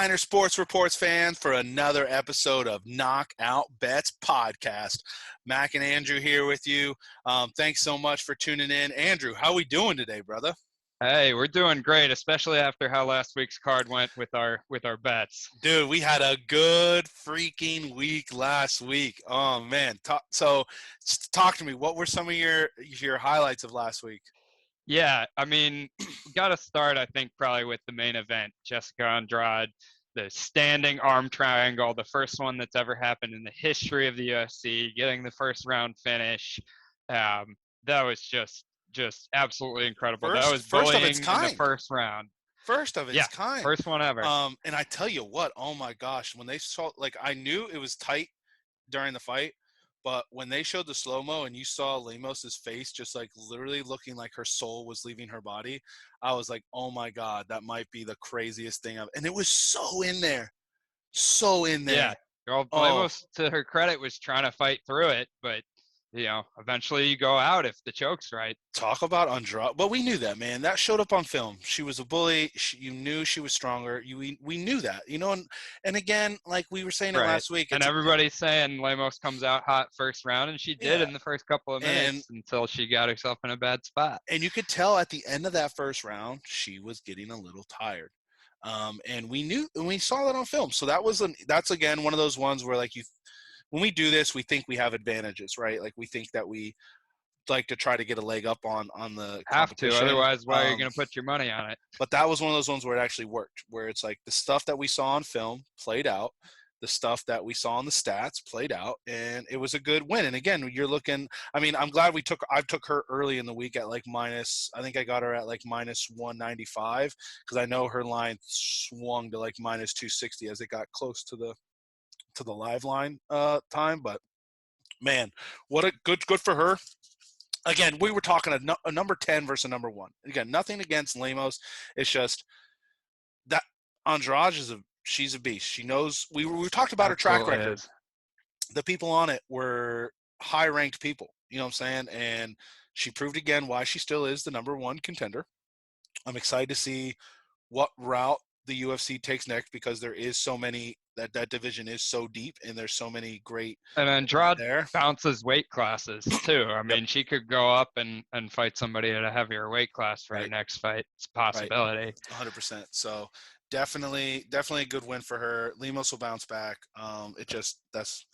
Niner Sports Reports fans for another episode of Knockout Bets Podcast. Mac and Andrew here with you. Thanks so much for tuning in. Andrew, how we doing today, brother? Hey, we're doing great, especially after how last week's card went with our bets. Dude, we had a good freaking week last week. Oh man. Talk to me. What were some of your highlights of last week? Yeah, I mean, we got to start, I think, probably with the main event, Jessica Andrade, the standing arm triangle, the first one that's ever happened in the history of the UFC, getting the first round finish. That was just absolutely incredible. That was First of bullying its in kind. the first round. First of its kind. First one ever. And I tell you what, oh my gosh, when they saw, like, I knew it was tight during the fight, but when they showed the slow-mo and you saw Lainnesse's face just like literally looking like her soul was leaving her body, I was like, oh my God, that might be the craziest thing ever. And it was so in there. So in there. Yeah. Girl, Lainesse, to her credit, was trying to fight through it, but eventually you go out if the choke's right. Talk about Andrade. But we knew that, man. That showed up on film. She was a bully. You knew she was stronger. We knew that, and again, like we were saying it last week. And everybody's saying Lainesse comes out hot first round, and she did in the first couple of minutes until she got herself in a bad spot. And you could tell at the end of that first round, she was getting a little tired. And we saw that on film. So that's again one of those ones where when we do this, we think we have advantages, right? Like we think that we like to try to get a leg up on the competition. Have to, otherwise why are you going to put your money on it? But that was one of those ones where it actually worked, where it's like the stuff that we saw on film played out, the stuff that we saw on the stats played out, and it was a good win. And again, you're looking, I mean, I'm glad I took her early in the week at like minus, I think I got her at like minus 195, because I know her line swung to like minus 260 as it got close to the live line time. But man, what a good for her. Again, we were talking a number 10 versus a number 1. Again, nothing against Lainesse. It's just that Andrade she's a beast. She knows. We talked about her track record. The people on it were high ranked people. You know what I'm saying? And she proved again why she still is the number 1 contender. I'm excited to see what route the UFC takes next, because there is so many that division is so deep, and there's so many great. And Andrade bounces weight classes too. I mean, she could go up and fight somebody at a heavier weight class for her next fight. It's a possibility. 100%. So definitely a good win for her. Lainesse will bounce back.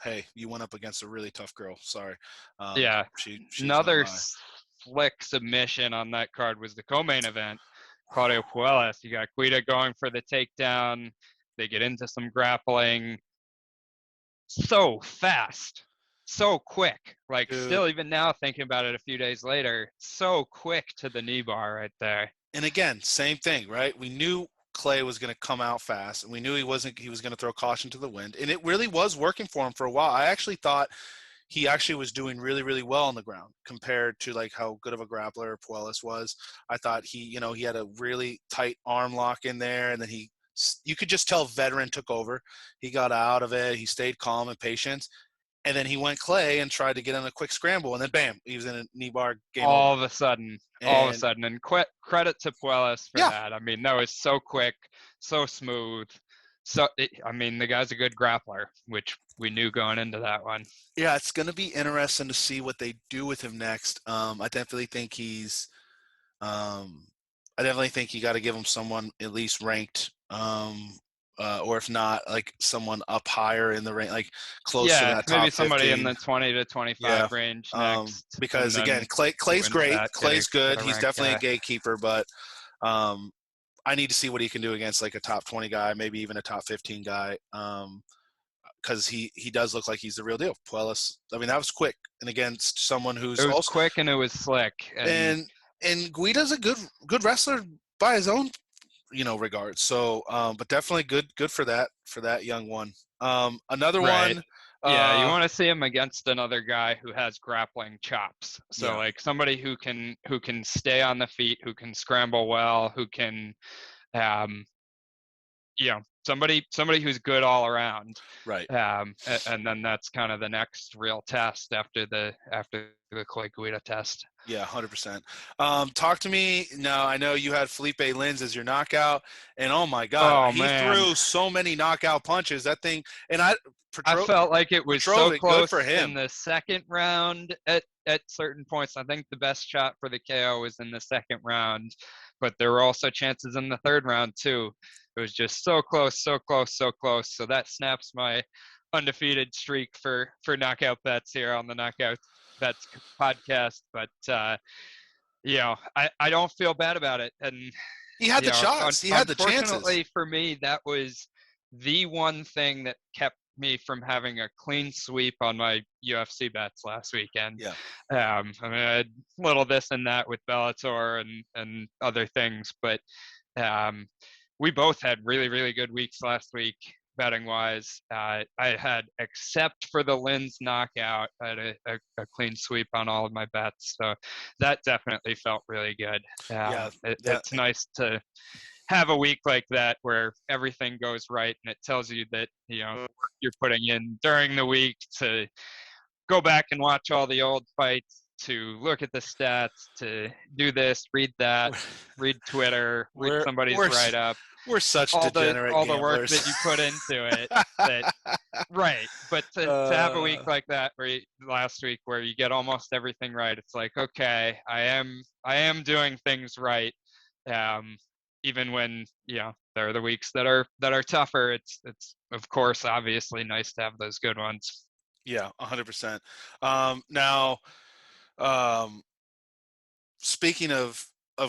Hey, you went up against a really tough girl. Sorry. Another slick submission on that card was the co-main event. Claudio Puelles. You got Guida going for the takedown. They get into some grappling. So fast, so quick. Like, dude, still even now thinking about it a few days later, so quick to the knee bar right there. And again, same thing, right? We knew Clay was going to come out fast, and we knew he was going to throw caution to the wind, and it really was working for him for a while. I actually thought he actually was doing really, really well on the ground compared to like how good of a grappler Puelles was. I thought he had a really tight arm lock in there, and then you could just tell veteran took over. He got out of it. He stayed calm and patient. And then he went Clay and tried to get in a quick scramble, and then bam, he was in a knee bar game all over. Of a sudden. And credit to Puelles for that. I mean, that was so quick, so smooth. So, the guy's a good grappler, which we knew going into that one. Yeah, it's going to be interesting to see what they do with him next. I definitely think you got to give him someone at least ranked, or if not, like someone up higher in the rank, like close to that top 15. Maybe somebody in the 20 to 25 range next. Because again, Clay's great. Clay's good. He's definitely a gatekeeper, but I need to see what he can do against like a top 20 guy, maybe even a top 15 guy, because he does look like he's the real deal. Puelles, I mean, that was quick, and against someone who's it was also quick and it was slick. And Guida's a good wrestler by his own regards. So, but definitely good for that young one. Another one. Yeah, you want to see him against another guy who has grappling chops. So like somebody who can stay on the feet, who can scramble well, who can somebody who's good all around. Right. And then that's kind of the next real test after the Clay Guida test. Yeah, 100%. Talk to me now. I know you had Felipe Lins as your knockout, and oh my God, he threw so many knockout punches. That thing, and I felt like it was so close good for him in the second round at certain points. I think the best shot for the KO was in the second round, but there were also chances in the third round too. It was just so close, so close, so close. So that snaps my undefeated streak for knockout bets here on the Knockout Bets podcast. But I don't feel bad about it. And he had the shots. He had the chances. Unfortunately for me, that was the one thing that kept me from having a clean sweep on my UFC bets last weekend. Yeah. I mean, I had little this and that with Bellator and other things, but we both had really, really good weeks last week betting wise. I had, except for the Lins knockout, I had a clean sweep on all of my bets. So that definitely felt really good. It's nice to have a week like that where everything goes right, and it tells you that the work you're putting in during the week to go back and watch all the old fights, to look at the stats, to do this, read that, read Twitter, read somebody's write-up. We're such degenerate all gamblers. The work that you put into it. Right, but to have a week like that last week where you get almost everything right, it's like, okay, I am doing things right. Even when there are the weeks that are tougher, it's of course obviously nice to have those good ones. Yeah, 100%. Now, speaking of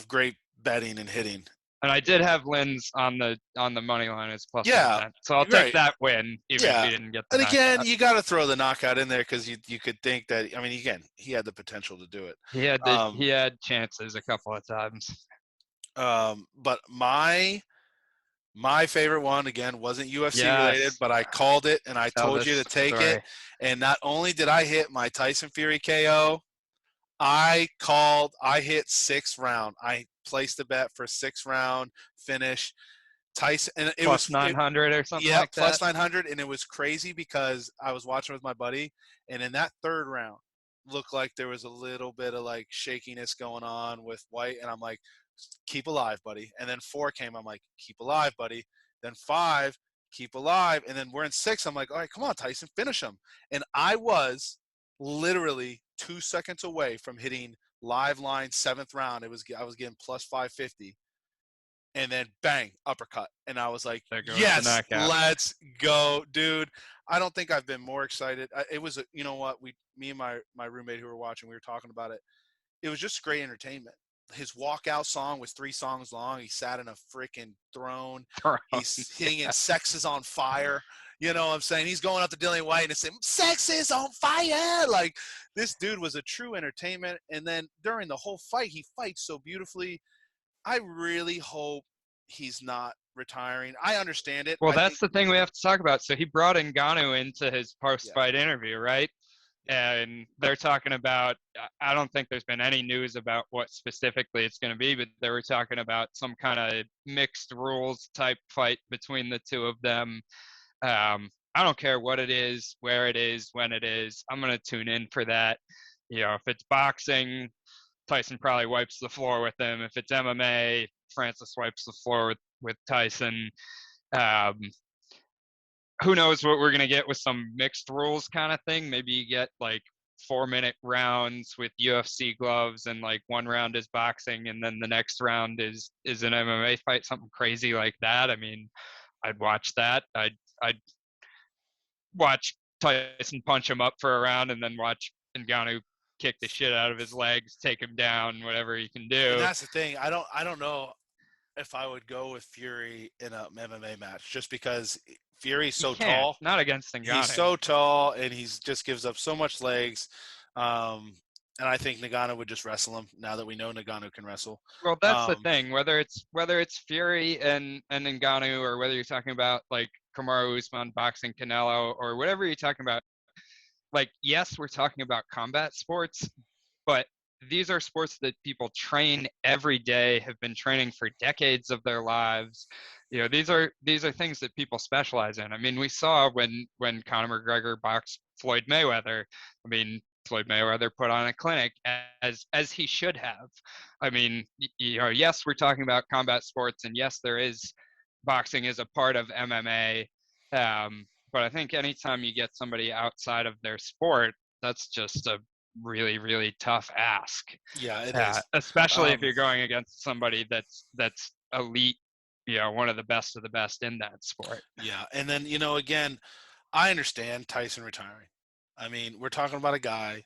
great betting and hitting, and I did have Lins on the money line as plus. Yeah, so I'll take that win, even if he didn't get the knockout. And again, knockout. you got to throw the knockout in there because you could think that. I mean, again, he had the potential to do it. He had chances a couple of times. But my favorite one, again, wasn't UFC related, but I called it and I told you to take it. And not only did I hit my Tyson Fury KO, I hit 6th round. I placed a bet for 6th round finish. Tyson, and it plus was 900 or something like that. Yeah, plus 900, and it was crazy because I was watching with my buddy, and in that 3rd round, looked like there was a little bit of like shakiness going on with White, and I'm like, keep alive, buddy. And then 4 came, I'm like, keep alive, buddy. Then 5, keep alive, and then we're in 6. I'm like, all right, come on, Tyson, finish him. And I was literally 2 seconds away from hitting live line 7th round. I was getting plus 550. And then bang, uppercut. And I was like, yes, let's go, dude. I don't think I've been more excited. It was, you know what, me and my roommate who were watching, we were talking about it. It was just great entertainment. His walkout song was 3 songs long. He sat in a freaking throne. He's singing Sex is on Fire. You know what I'm saying? He's going up to Dillian White and saying, Sex is on fire. Like, this dude was a true entertainment. And then during the whole fight, he fights so beautifully. I really hope he's not retiring. I understand it. Well, that's the thing we have to talk about. So he brought Ngannou into his post-fight interview, right? And they're talking about, I don't think there's been any news about what specifically it's going to be, but they were talking about some kind of mixed rules type fight between the two of them. I don't care what it is, where it is, when it is. I'm going to tune in for that. If it's boxing, Tyson probably wipes the floor with him. If it's MMA, Francis wipes the floor with Tyson. Who knows what we're going to get with some mixed rules kind of thing. Maybe you get like 4-minute rounds with UFC gloves, and like 1 round is boxing and then the next round is an MMA fight, something crazy like that. I mean, I'd watch that. I'd watch Tyson punch him up for a round and then watch Ngannou kick the shit out of his legs, take him down, whatever he can do. And that's the thing. I don't know if I would go with Fury in a MMA match, just because Fury's so tall. Not against Ngannou. He's so tall, and he just gives up so much legs. And I think Ngannou would just wrestle him, now that we know Ngannou can wrestle. Well, that's the thing. Whether it's Fury and Ngannou, or whether you're talking about like Kamaru Usman boxing Canelo, or whatever you're talking about, like, yes, we're talking about combat sports, but these are sports that people train every day, have been training for decades of their lives. these are things that people specialize in. I mean, we saw when Conor McGregor boxed Floyd Mayweather. I mean, Floyd Mayweather put on a clinic as he should have. I mean, yes, we're talking about combat sports, and yes, boxing is a part of MMA. But I think anytime you get somebody outside of their sport, that's just a really, really tough ask. Yeah, it is. Especially if you're going against somebody that's elite, one of the best of the best in that sport. Yeah, and then again, I understand Tyson retiring. I mean, we're talking about a guy,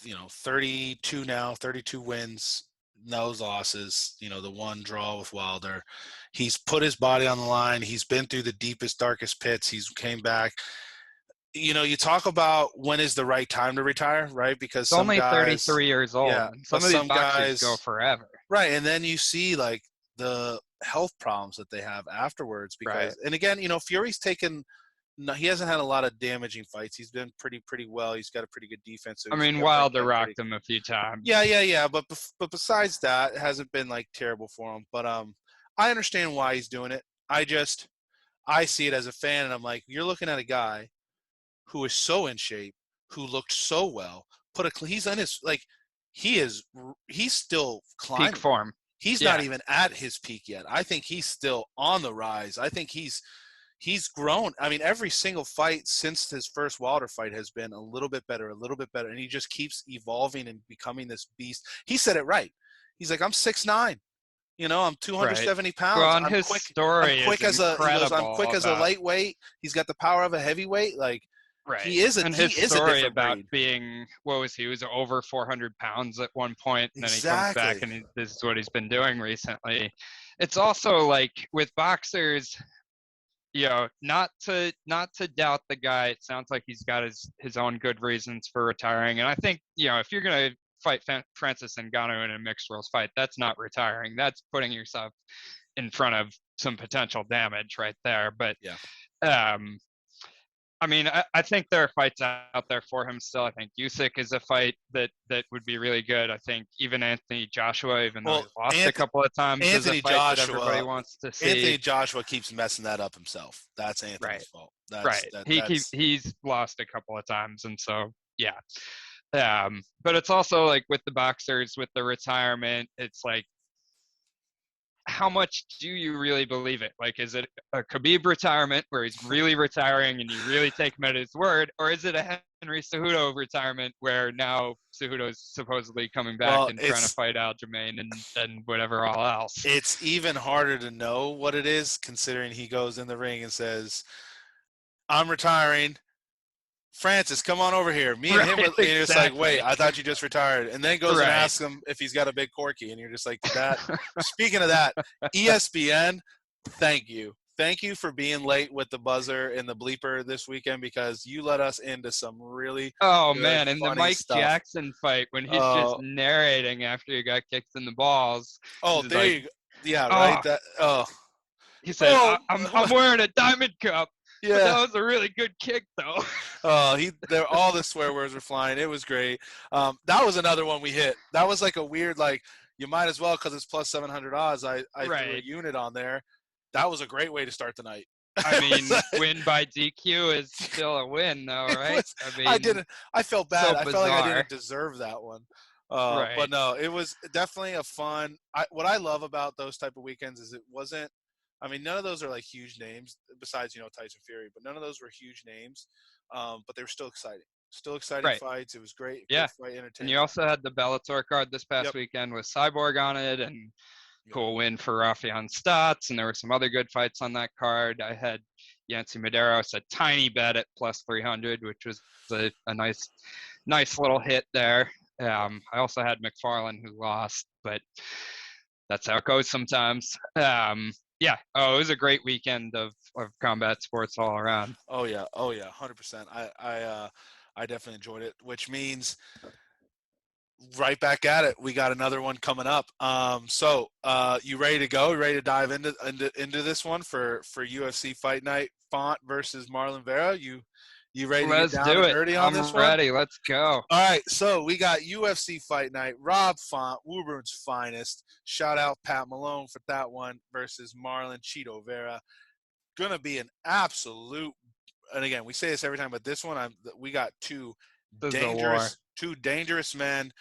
32 wins, no losses, the one draw with Wilder. He's put his body on the line. He's been through the deepest, darkest pits. He's came back. You talk about when is the right time to retire, right? Because some only guys, 33 years old. Yeah, some of these boxers go forever. Right, and then you see like the health problems that they have afterwards because and again, Fury's taken – no, he hasn't had a lot of damaging fights. He's been pretty well. He's got a pretty good defense. So I mean, Wilder rocked him a few times. Yeah. But besides that, it hasn't been like terrible for him. But I understand why he's doing it. I see it as a fan, and I'm like, you're looking at a guy who is so in shape, who looked so well. He's on his he's still climbing. Peak form. He's not even at his peak yet. I think he's still on the rise. I think he's grown. I mean, every single fight since his first Wilder fight has been a little bit better, and he just keeps evolving and becoming this beast. He said it right. He's like, I'm 6'9". I'm 270 pounds. Well, I'm his quick, story I'm quick is as incredible. I'm quick as a lightweight. He's got the power of a heavyweight. He is a story about breed. Being he was over 400 pounds at one point, and then he comes back, and this is what he's been doing recently. It's also like with boxers, not to doubt the guy. It sounds like he's got his own good reasons for retiring, and I think if you're gonna fight Francis Ngannou in a mixed rules fight, that's not retiring. That's putting yourself in front of some potential damage right there. But I mean, I think there are fights out there for him still. I think Usyk is a fight that would be really good. I think even Anthony Joshua, even though he's lost a couple of times, is a fight that everybody wants to see. Anthony Joshua keeps messing that up himself. That's Anthony's fault. He's lost a couple of times, and so yeah. But it's also like with the boxers, with the retirement, it's like, how much do you really believe it? Like, is it a Khabib retirement where he's really retiring and you really take him at his word? Or is it a Henry Cejudo retirement where now Cejudo's supposedly coming back and trying to fight Aljamain and whatever all else? It's even harder to know what it is, considering he goes in the ring and says, I'm retiring. Francis, come on over here. Me and him, and you're just like, wait, I thought you just retired. And then goes and asks him if he's got a big corky. And you're just like, that. Speaking of that, ESPN, thank you. Thank you for being late with the buzzer and the bleeper this weekend, because you let us into some really man, and the Mike Jackson fight when he's just narrating after he got kicked in the balls. Oh, there you go. Yeah, right. He said, I'm wearing a diamond cup. Yeah, but that was a really good kick, though. All the swear words were flying. It was great. That was another one we hit. That was like a weird, you might as well because it's plus 700 odds. I threw a unit on there. That was a great way to start the night. I mean, win by DQ is still a win, though, right? I felt bad. So I felt like I didn't deserve that one. But no, it was definitely a fun. What I love about those type of weekends is it wasn't. I mean, none of those are like huge names besides, Tyson Fury, but none of those were huge names. But they were still exciting. Still exciting fights. It was great. Yeah. Good fight, entertaining. And you also had the Bellator card this past weekend with Cyborg on it, and cool win for Rafion Stotts. And there were some other good fights on that card. I had Yancy Medeiros a tiny bet at plus 300, which was a nice little hit there. I also had McFarlane, who lost, but that's how it goes sometimes. Yeah. Oh, it was a great weekend of combat sports all around. Oh yeah, 100%. I definitely enjoyed it, which means right back at it. We got another one coming up. So you ready to go? You ready to dive into this one for UFC Fight Night? Font versus Marlon Vera. You You ready to get Let's down do and it. nerdy on I'm this one? ready. Let's go. All right, so we got UFC Fight Night. Rob Font, Woburn's finest. Shout out Pat Malone for that one versus Marlon Cheeto Vera. Gonna be an absolute. And again, we say this every time, but this one, we got two This is a war. dangerous men,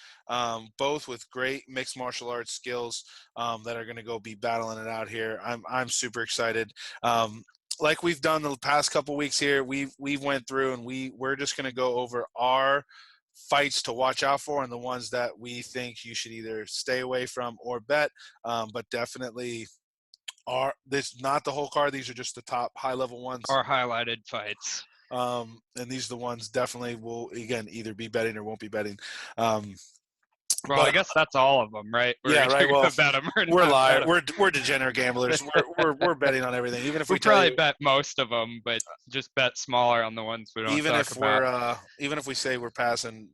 both with great mixed martial arts skills that are going to go be battling it out here. I'm super excited. Like we've done the past couple weeks here, we've went through and we're just going to go over our fights to watch out for and the ones that we think you should either stay away from or bet. But definitely this not the whole card. These are just the top high level ones. Our highlighted fights. And these are the ones definitely will again either be betting or won't be betting. Well, I guess that's all of them, right? Yeah, right. Well, we're liars. We're degenerate gamblers. We're betting on everything, even if we probably bet most of them, but just bet smaller on the ones we don't talk about. Even if we say we're passing,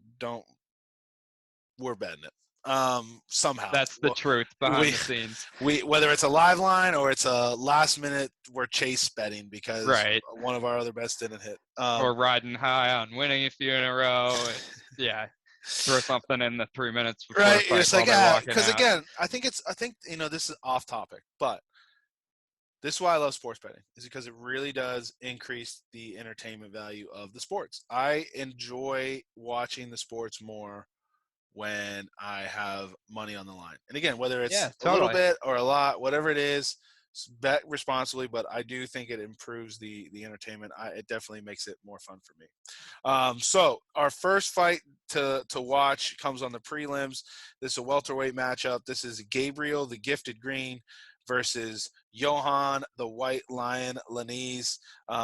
we're betting it. Somehow that's the truth behind the scenes. Whether it's a live line or it's a last minute, we're chase betting because one of our other bets didn't hit. Or riding high on winning a few in a row. Yeah. Throw something in the 3 minutes before right. the fight It's like because again, I think this is off topic, but this is why I love sports betting is because it really does increase the entertainment value of the sports. I enjoy watching the sports more when I have money on the line. And again, whether it's a little bit or a lot, whatever it is, bet responsibly, but I do think it improves the entertainment. It definitely makes it more fun for me. So our first fight to watch comes on the prelims. This is a welterweight matchup. This is Gabriel, the Gifted Green, versus Johan, the White Lion Lainesse,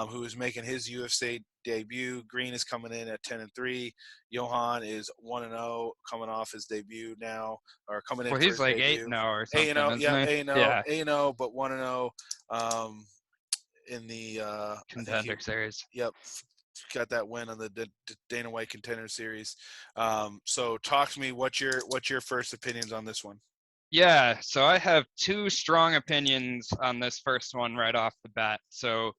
who is making his UFC debut. Green is coming in at 10-3. Johan is 1-0, coming off his debut now, or coming in. Well, he's like 8-0 or something. 8-0, yeah, 8-0, but 1-0 in the Contender Series. Yep, got that win on the Dana White Contender Series. So, talk to me. What's your first opinions on this one? Yeah, so I have two strong opinions on this first one right off the bat. So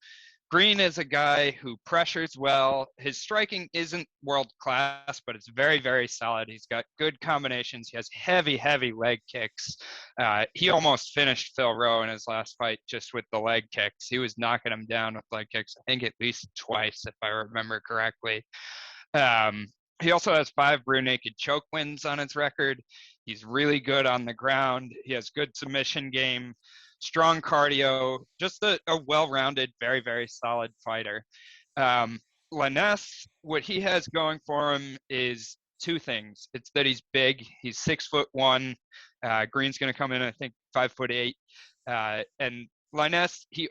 Green is a guy who pressures well. His striking isn't world class, but it's very, very solid. He's got good combinations. He has heavy, heavy leg kicks. He almost finished Phil Rowe in his last fight just with the leg kicks. He was knocking him down with leg kicks, I think at least twice, if I remember correctly. He also has 5 rear naked choke wins on his record. He's really good on the ground. He has good submission game, strong cardio, just a well-rounded, very, very solid fighter. Lainesse, what he has going for him is 2 things. It's that he's big. He's 6'1". Green's going to come in, I think, 5'8". And Lainesse, he's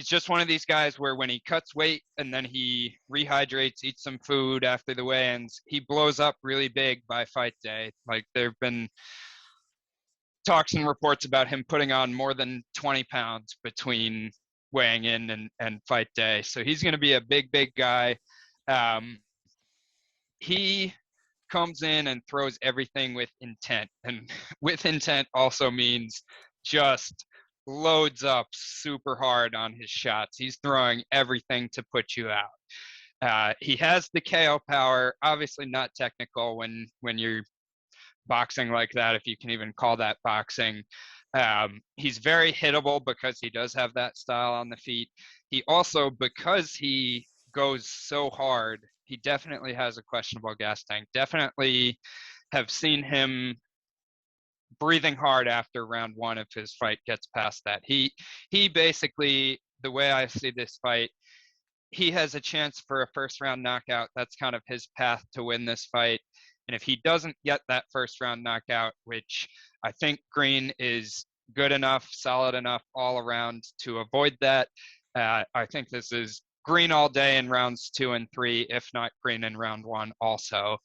just one of these guys where when he cuts weight and then he rehydrates, eats some food after the weigh-ins, he blows up really big by fight day. Like there have been talks and reports about him putting on more than 20 pounds between weighing in and fight day. So he's going to be a big, big guy. He comes in and throws everything with intent. And with intent also means just loads up super hard on his shots. He's throwing everything to put you out. He has the KO power, obviously not technical when you're boxing like that, if you can even call that boxing. He's very hittable because he does have that style on the feet. He also, because he goes so hard, he definitely has a questionable gas tank. Definitely have seen him breathing hard after round 1 if his fight gets past that. He basically, the way I see this fight, he has a chance for a first round knockout. That's kind of his path to win this fight. And if he doesn't get that first round knockout, which I think Green is good enough, solid enough all around to avoid that, I think this is Green all day in rounds 2 and 3, if not Green in round 1 also.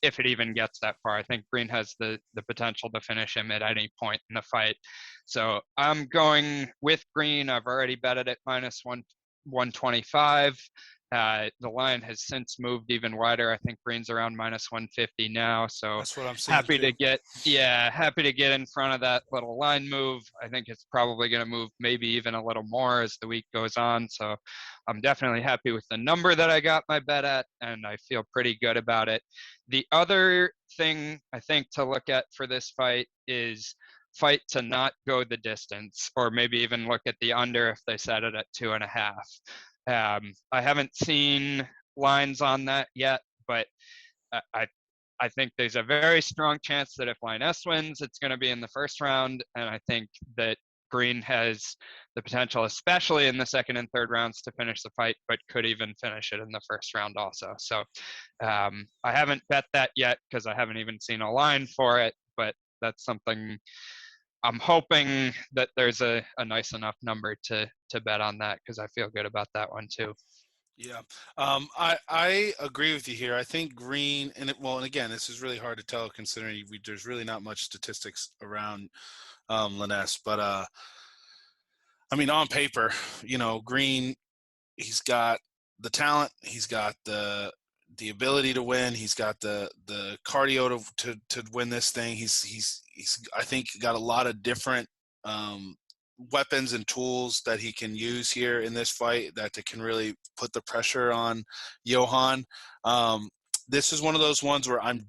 If it even gets that far, I think Green has the potential to finish him at any point in the fight. So I'm going with Green. I've already betted it minus 125. The line has since moved even wider. I think green's around -150 now. So that's what I'm seeing happy too. happy to get in front of that little line move. I think it's probably going to move maybe even a little more as the week goes on. So I'm definitely happy with the number that I got my bet at, and I feel pretty good about it. The other thing I think to look at for this fight is fight to not go the distance, or maybe even look at the under if they set it at 2.5. I haven't seen lines on that yet, but I think there's a very strong chance that if Lainesse wins, it's going to be in the first round, and I think that Green has the potential, especially in the second and third rounds, to finish the fight, but could even finish it in the first round also. So I haven't bet that yet because I haven't even seen a line for it, but that's something I'm hoping that there's a nice enough number to bet on that, because I feel good about that one too. Yeah, I agree with you here. I think Green and again, this is really hard to tell considering there's really not much statistics around Lainesse, but I mean, on paper, Green, he's got the talent, he's got the ability to win, he's got the cardio to win this thing. He's I think got a lot of different weapons and tools that he can use here in this fight that can really put the pressure on Johan. This is one of those ones where I'm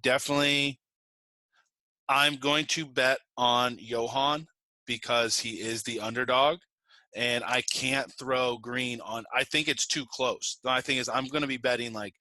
going to bet on Johan because he is the underdog, and I can't throw Green on. I think it's too close. The only thing is I'm going to be betting like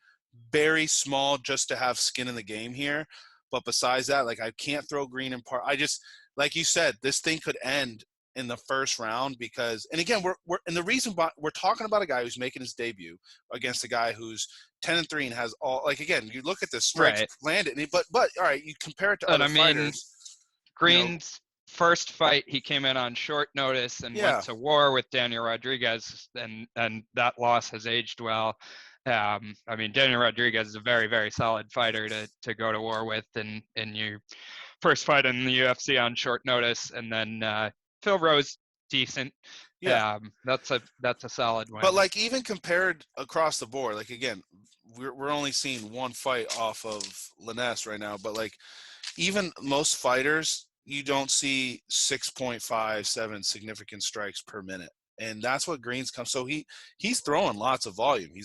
very small just to have skin in the game here. But besides that, like, I can't throw Green in part. I just, like you said, this thing could end in the first round because, and again, and the reason why we're talking about a guy who's making his debut against a guy who's 10-3 and has all, like, again, you look at the strikes landed, but all right, you compare it to other fighters. Green's first fight, he came in on short notice and went to war with Daniel Rodriguez, and that loss has aged well. I mean, Daniel Rodriguez is a very, very solid fighter to go to war with in your first fight in the UFC on short notice, and then Phil Rose, decent. Yeah, that's a solid win. But like, even compared across the board, like, again, we're only seeing one fight off of Lainesse right now, but like, even most fighters, you don't see 6.57 significant strikes per minute. And that's what Green's come. So he's throwing lots of volume. He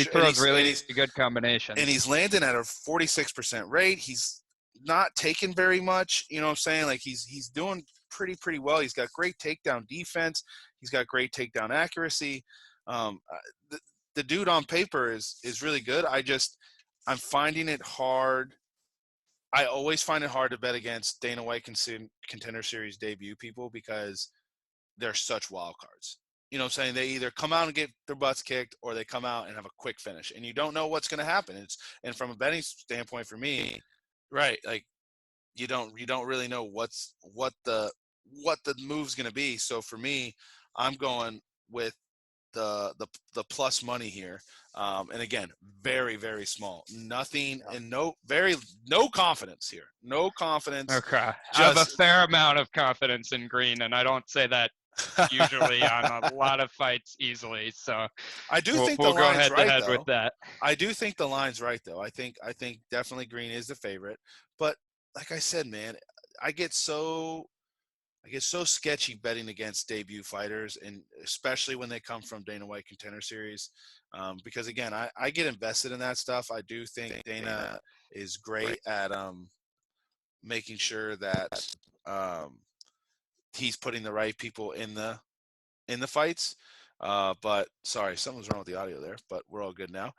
throws really good combinations. And he's landing at a 46% rate. He's not taking very much. You know what I'm saying? Like, he's doing pretty well. He's got great takedown defense. He's got great takedown accuracy. The dude on paper is really good. I'm finding it hard. I always find it hard to bet against Dana White Contender Series debut people because they're such wild cards. You know what I'm saying? They either come out and get their butts kicked, or they come out and have a quick finish, and you don't know what's going to happen. And from a betting standpoint for me, right, like, you don't really know what the move's going to be. So for me, I'm going with the plus money here, and again, very, very small, nothing, and no confidence here, no confidence. Okay, I have a fair amount of confidence in Green, and I don't say that usually on a lot of fights easily. So I do think we'll the go line's head right, to head though. with that. I do think the line's right, though. I think definitely Green is the favorite, but like I said, man, I get so sketchy betting against debut fighters, and especially when they come from Dana White Contender Series, because again, I get invested in that stuff. I do think Dana is great at making sure that he's putting the right people in the fights. But sorry, something's wrong with the audio there, but we're all good now.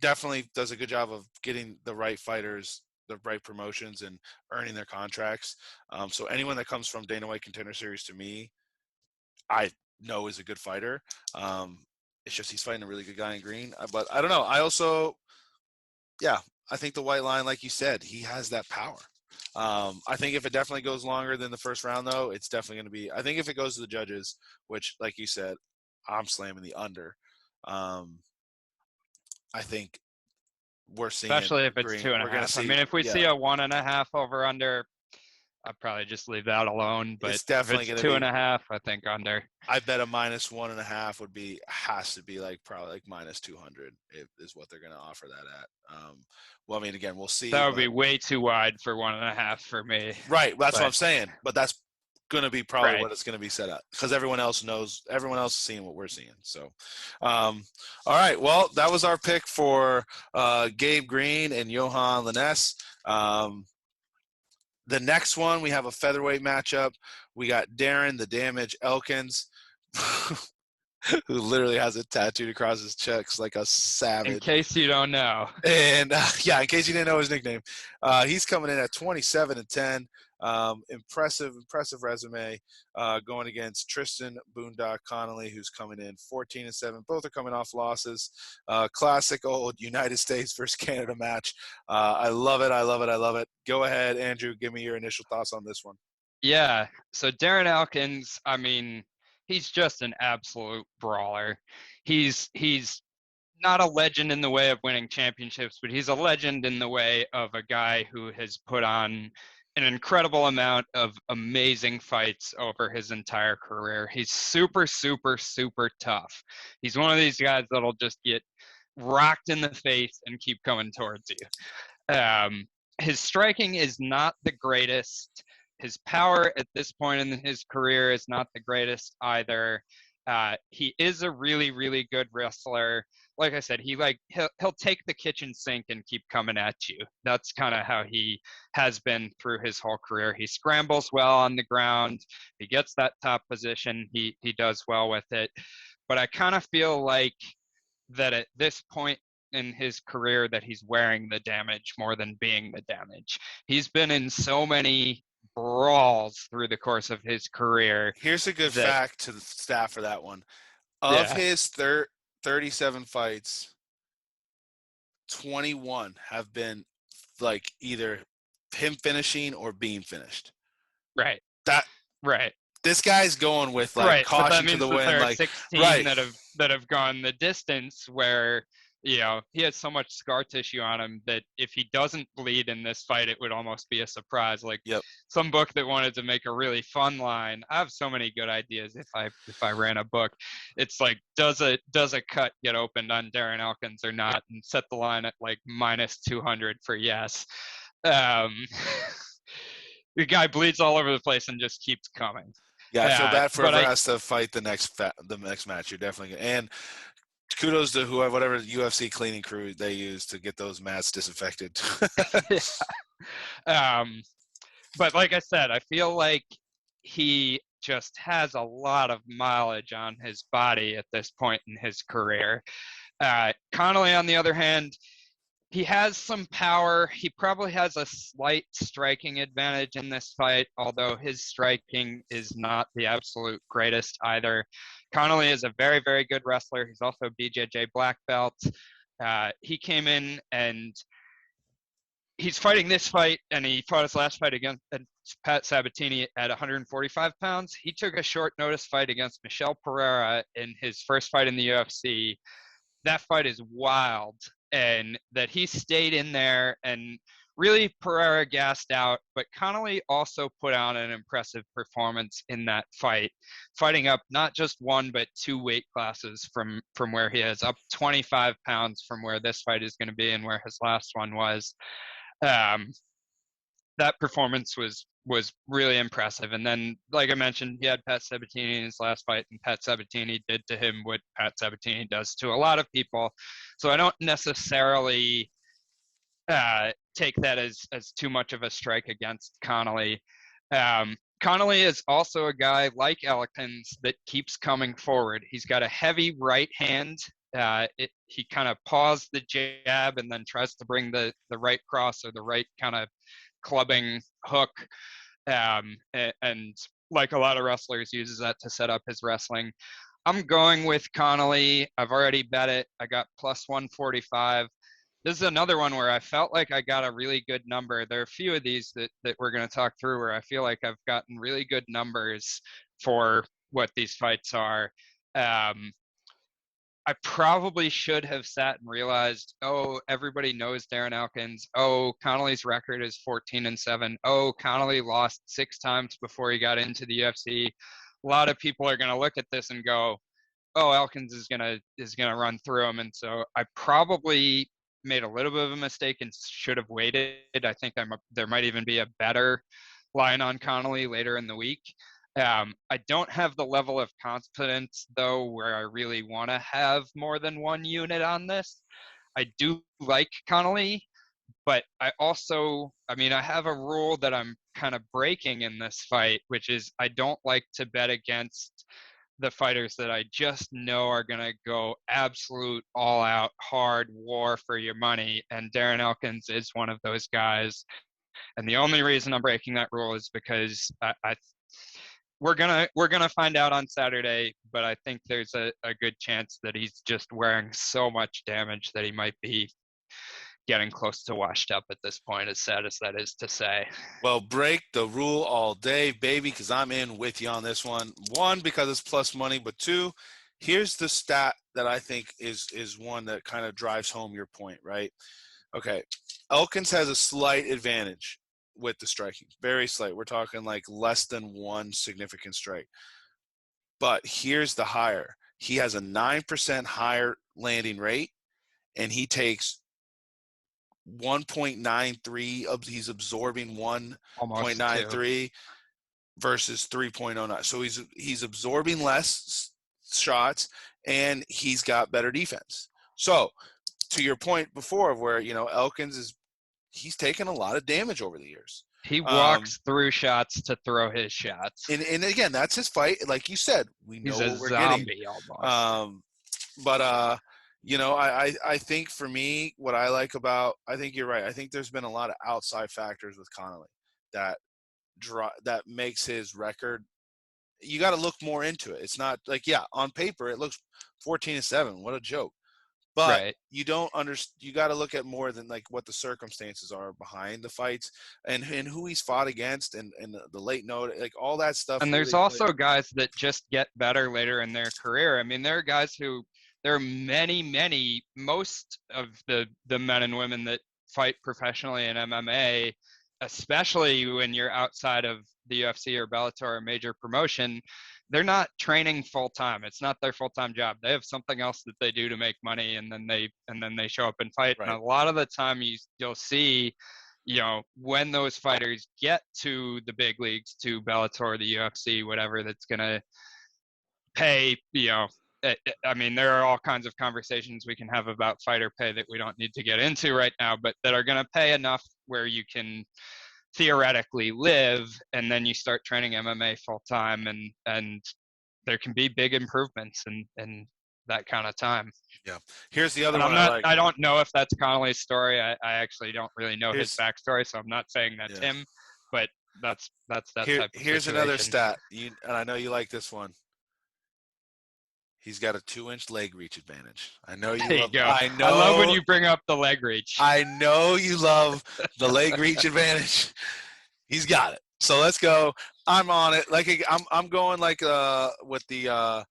Definitely does a good job of getting the right fighters, the right promotions, and earning their contracts. So anyone that comes from Dana White Contender Series, to me, I know is a good fighter. It's just he's fighting a really good guy in Green. But I don't know. I also, I think the white line, like you said, he has that power. I think if it definitely goes longer than the first round, though, it's definitely going to be – I think if it goes to the judges, which, like you said, I'm slamming the under. I think we're seeing – especially if it's 2.5. I mean, if we see a 1.5 over under, I'd probably just leave that alone. But It's definitely if it's going to be 2.5, I think under. I bet a -1.5 has to be like probably like -200 is what they're going to offer that at. Well, I mean, again, we'll see. That would be way too wide for 1.5 for me. Right. That's what I'm saying. But that's going to be probably Right. what it's going to be set up because everyone else is seeing what we're seeing. So, all right. Well, that was our pick for Gabe Green and Johan Lainesse. The next one, we have a featherweight matchup. We got Darren the Damage Elkins, who literally has it tattooed across his chest like a savage. In case you don't know. And yeah, in case you didn't know his nickname, he's coming in at 27-10. Impressive resume going against Tristan Boondock Connelly, who's coming in 14-7. Both are coming off losses. Classic old United States versus Canada match. I love it. Go ahead, Andrew. Give me your initial thoughts on this one. Yeah. So Darren Elkins, I mean, he's just an absolute brawler. He's not a legend in the way of winning championships, but he's a legend in the way of a guy who has put on an incredible amount of amazing fights over his entire career. He's super, super, super tough. He's one of these guys that'll just get rocked in the face and keep coming towards you. His striking is not the greatest. His power at this point in his career is not the greatest either. He is a really, really good wrestler. Like I said, he'll take the kitchen sink and keep coming at you. That's kind of how he has been through his whole career. He scrambles well on the ground. He gets that top position. He does well with it. But I kind of feel like that at this point in his career that he's wearing the damage more than being the damage. He's been in so many brawls through the course of his career. Here's a good fact to the staff for that one. Of his 37 fights, 21 have been like either him finishing or being finished. Right. This guy's going with like caution to the wind. There are like 16 that have gone the distance where, you know, he has so much scar tissue on him that if he doesn't bleed in this fight, it would almost be a surprise. Like some book that wanted to make a really fun line. I have so many good ideas if I ran a book. It's like, does a cut get opened on Darren Elkins or not? And set the line at like -200 for yes. The guy bleeds all over the place and just keeps coming. Yeah, I feel bad for whoever has to fight the next match. You're definitely and kudos to whatever UFC cleaning crew they use to get those mats disinfected. But like I said, I feel like he just has a lot of mileage on his body at this point in his career. Connelly, on the other hand, he has some power. He probably has a slight striking advantage in this fight, although his striking is not the absolute greatest either. Connelly is a very, very good wrestler. He's also a BJJ black belt. He came in and he's fighting this fight, and he fought his last fight against Pat Sabatini at 145 pounds. He took a short notice fight against Michel Pereira in his first fight in the UFC. That fight is wild. And that he stayed in there, and really Pereira gassed out, but Connelly also put on an impressive performance in that fight, fighting up not just one but two weight classes from where he is, up 25 pounds from where this fight is going to be and where his last one was. That performance was really impressive. And then, like I mentioned, he had Pat Sabatini in his last fight, and Pat Sabatini did to him what Pat Sabatini does to a lot of people. So I don't necessarily take that as too much of a strike against Connelly. Connelly is also a guy like Elkins that keeps coming forward. He's got a heavy right hand. He kind of paused the jab and then tries to bring the right cross or the right kind of clubbing hook, and like a lot of wrestlers, uses that to set up his wrestling. I'm going with Connelly. I've already bet it. I got +145. This is another one where I felt like I got a really good number. There are a few of these that we're going to talk through where I feel like I've gotten really good numbers for what these fights are. I probably should have sat and realized, oh, everybody knows Darren Elkins. Oh, Connelly's record is 14-7. Oh, Connelly lost 6 times before he got into the UFC. A lot of people are going to look at this and go, oh, Elkins is gonna run through him. And so I probably made a little bit of a mistake and should have waited. I think there might even be a better line on Connelly later in the week. I don't have the level of confidence, though, where I really want to have more than one unit on this. I do like Connelly, but I have a rule that I'm kind of breaking in this fight, which is I don't like to bet against the fighters that I just know are going to go absolute all out hard war for your money. And Darren Elkins is one of those guys. And the only reason I'm breaking that rule is because we're gonna find out on Saturday, but I think there's a good chance that he's just wearing so much damage that he might be getting close to washed up at this point, as sad as that is to say. Well, break the rule all day, baby, because I'm in with you on this one. 1, because it's plus money, but 2, here's the stat that I think is one that kind of drives home your point, right? Okay, Elkins has a slight advantage with the striking, very slight. We're talking like less than 1 significant strike. But here's the higher. He has a 9% higher landing rate, and he takes 1.93. He's absorbing 1.93 versus 3.09. So he's absorbing less shots, and he's got better defense. So to your point before, where Elkins he's taken a lot of damage over the years. He walks through shots to throw his shots. And again, that's his fight. Like you said, we know what we're zombie getting. Almost. But I think for me, what I like I think you're right. I think there's been a lot of outside factors with Connelly that makes his record. You got to look more into it. It's not like, on paper it looks 14-7. What a joke. But right. you don't you got to look at more than like what the circumstances are behind the fights and who he's fought against and the late note, like all that stuff. And there's also guys that just get better later in their career. I mean, there are many, most of the men and women that fight professionally in MMA, especially when you're outside of the UFC or Bellator or major promotion, they're not training full time. It's not their full time job. They have something else that they do to make money, and then they show up and fight. Right. And a lot of the time, you'll see, when those fighters get to the big leagues, to Bellator, the UFC, whatever, that's gonna pay. I mean, there are all kinds of conversations we can have about fighter pay that we don't need to get into right now, but that are gonna pay enough where you can theoretically live, and then you start training MMA full time, and there can be big improvements in that kind of time. Yeah. Here's the other one. I don't know if that's Connelly's story. I actually don't really know his backstory, so I'm not saying that's him, but that's that type of Here's situation. Another stat, and I know you like this one. He's got a 2-inch leg reach advantage. I know you. There you go. I love when you bring up the leg reach. I know you love the leg reach advantage. He's got it. So let's go. I'm on it. Like I'm going like with the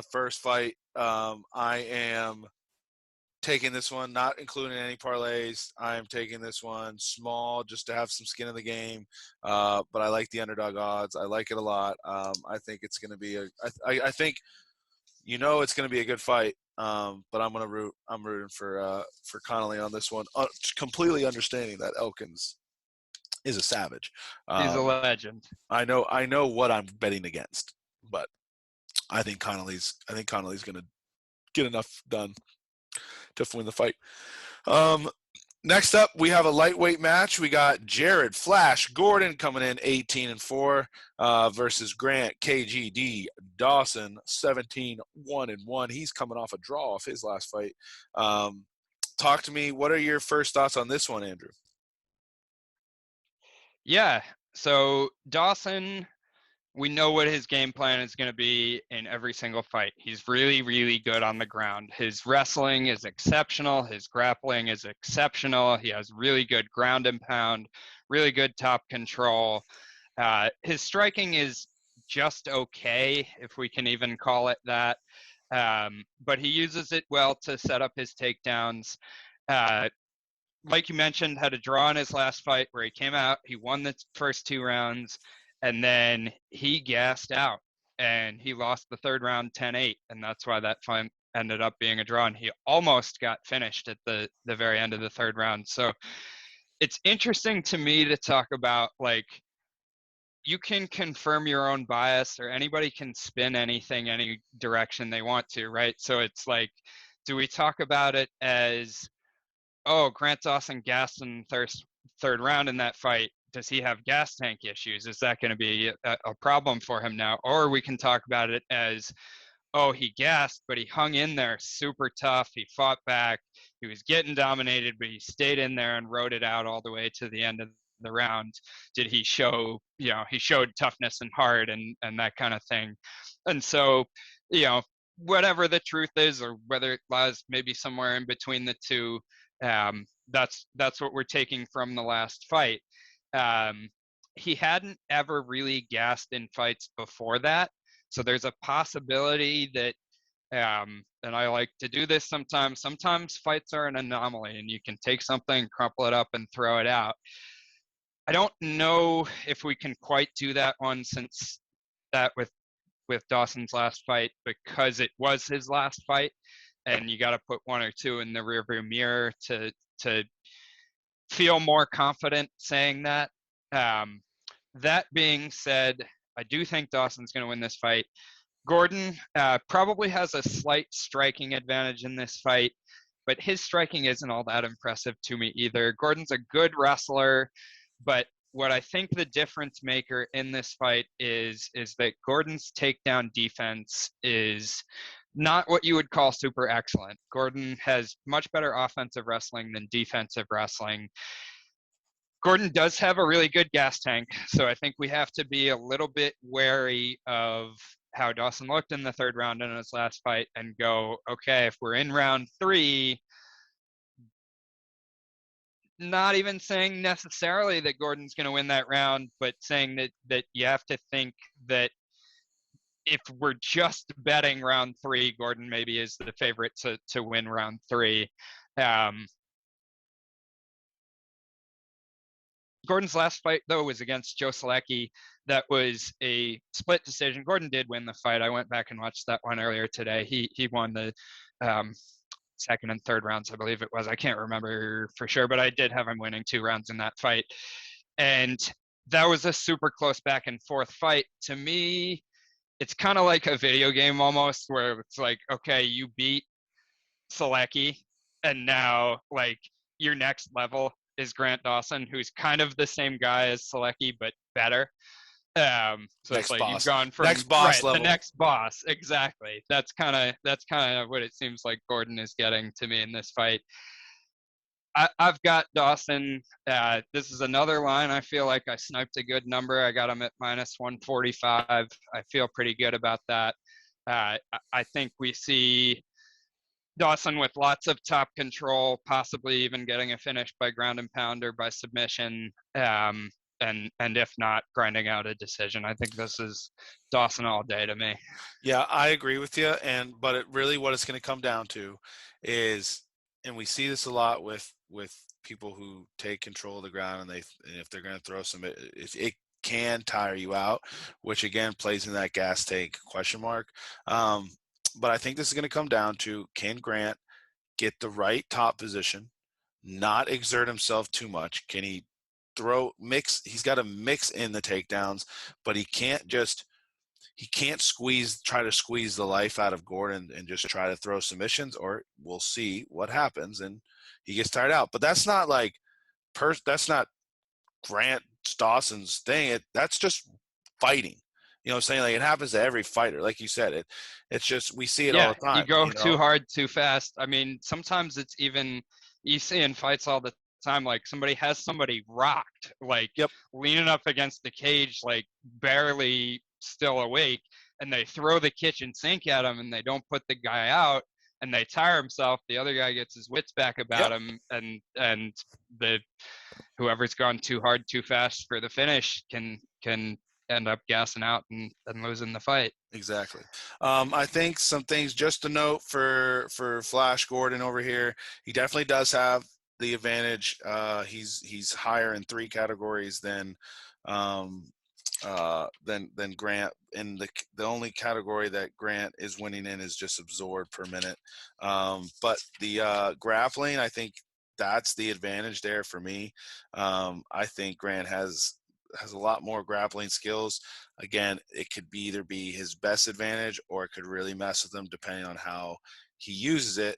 first fight. I am taking this one, not including any parlays. I am taking this one small just to have some skin in the game. But I like the underdog odds. I like it a lot. I think it's going to be I think it's going to be a good fight. But I'm rooting for Connelly on this one. Completely understanding that Elkins is a savage. He's a legend. I know what I'm betting against, but I think Connelly's going to get enough done to win the fight. Next up, we have a lightweight match. We got Jared Flash Gordon coming in 18-4 versus Grant KGD Dawson 17-1-1. He's coming off a draw off his last fight. Talk to me. What are your first thoughts on this one, Andrew? Yeah. So Dawson, we know what his game plan is going to be in every single fight. He's really, really good on the ground. His wrestling is exceptional. His grappling is exceptional. He has really good ground and pound, really good top control. His striking is just okay, if we can even call it that. But he uses it well to set up his takedowns. Like you mentioned, had a draw in his last fight where he came out, he won the first 2 rounds, and then he gassed out and he lost the third round 10-8, and that's why that fight ended up being a draw, and he almost got finished at the very end of the third round. So it's interesting to me to talk about, like, you can confirm your own bias, or anybody can spin anything any direction they want to, right? So it's like, do we talk about it as, oh, Grant Dawson gassed in third round in that fight, does he have gas tank issues? Is that going to be a problem for him now? Or we can talk about it as, oh, he gassed, but he hung in there super tough. He fought back. He was getting dominated, but he stayed in there and rode it out all the way to the end of the round. Did he show, he showed toughness and heart and that kind of thing. And so, whatever the truth is, or whether it lies maybe somewhere in between the two, that's what we're taking from the last fight. He hadn't ever really gassed in fights before that. So there's a possibility that, and I like to do this sometimes, fights are an anomaly and you can take something, crumple it up and throw it out. I don't know if we can quite do that one, since that with Dawson's last fight, because it was his last fight and you got to put 1 or 2 in the rearview mirror to feel more confident saying that. That being said, I do think Dawson's going to win this fight. Gordon probably has a slight striking advantage in this fight, but his striking isn't all that impressive to me either. Gordon's a good wrestler, but what I think the difference maker in this fight is that Gordon's takedown defense is not what you would call super excellent. Gordon has much better offensive wrestling than defensive wrestling. Gordon does have a really good gas tank, so I think we have to be a little bit wary of how Dawson looked in the third round in his last fight and go, okay, if we're in round 3, not even saying necessarily that Gordon's going to win that round, but saying that you have to think that if we're just betting round 3, Gordon maybe is the favorite to win round 3. Gordon's last fight, though, was against Joe Selecki. That was a split decision. Gordon did win the fight. I went back and watched that one earlier today. He won the second and third rounds, I believe it was. I can't remember for sure, but I did have him winning 2 rounds in that fight. And that was a super close back and forth fight. To me, it's kind of like a video game almost, where it's like, okay, you beat Selecki, and now, like, your next level is Grant Dawson, who's kind of the same guy as Selecki, but better. So next it's like boss. You've gone from next boss level. The next boss, exactly. That's kind of what it seems like Gordon is getting to me in this fight. I've got Dawson. This is another line. I feel like I sniped a good number. I got him at -145. I feel pretty good about that. I think we see Dawson with lots of top control, possibly even getting a finish by ground and pound or by submission, and if not, grinding out a decision. I think this is Dawson all day to me. Yeah, I agree with you. But it really, what it's going to come down to is, and we see this a lot with people who take control of the ground, and if they're going to throw some, it can tire you out, which again plays in that gas tank question mark. But I think this is going to come down to, can Grant get the right top position, not exert himself too much? Can he mix? He's got to mix in the takedowns, but he can't try to squeeze the life out of Gordon and just try to throw submissions, or we'll see what happens and he gets tired out. But that's not like that's not Grant Dawson's thing. That's just fighting. You know what I'm saying? Like, it happens to every fighter. Like you said, it's just, we see it all the time. You go too hard, too fast. I mean, sometimes it's even, you see in fights all the time, like somebody has somebody rocked, like leaning up against the cage, like barely still awake, and they throw the kitchen sink at him and they don't put the guy out and they tire himself. The other guy gets his wits back about him, and the whoever's gone too hard, too fast for the finish can end up gassing out and losing the fight. Exactly. I think some things just to note for Flash Gordon over here. He definitely does have the advantage. He's higher in 3 categories than Grant. And the only category that Grant is winning in is just absorbed per minute. But the grappling, I think that's the advantage there for me. I think Grant has a lot more grappling skills. Again, it could either be his best advantage or it could really mess with him depending on how he uses it.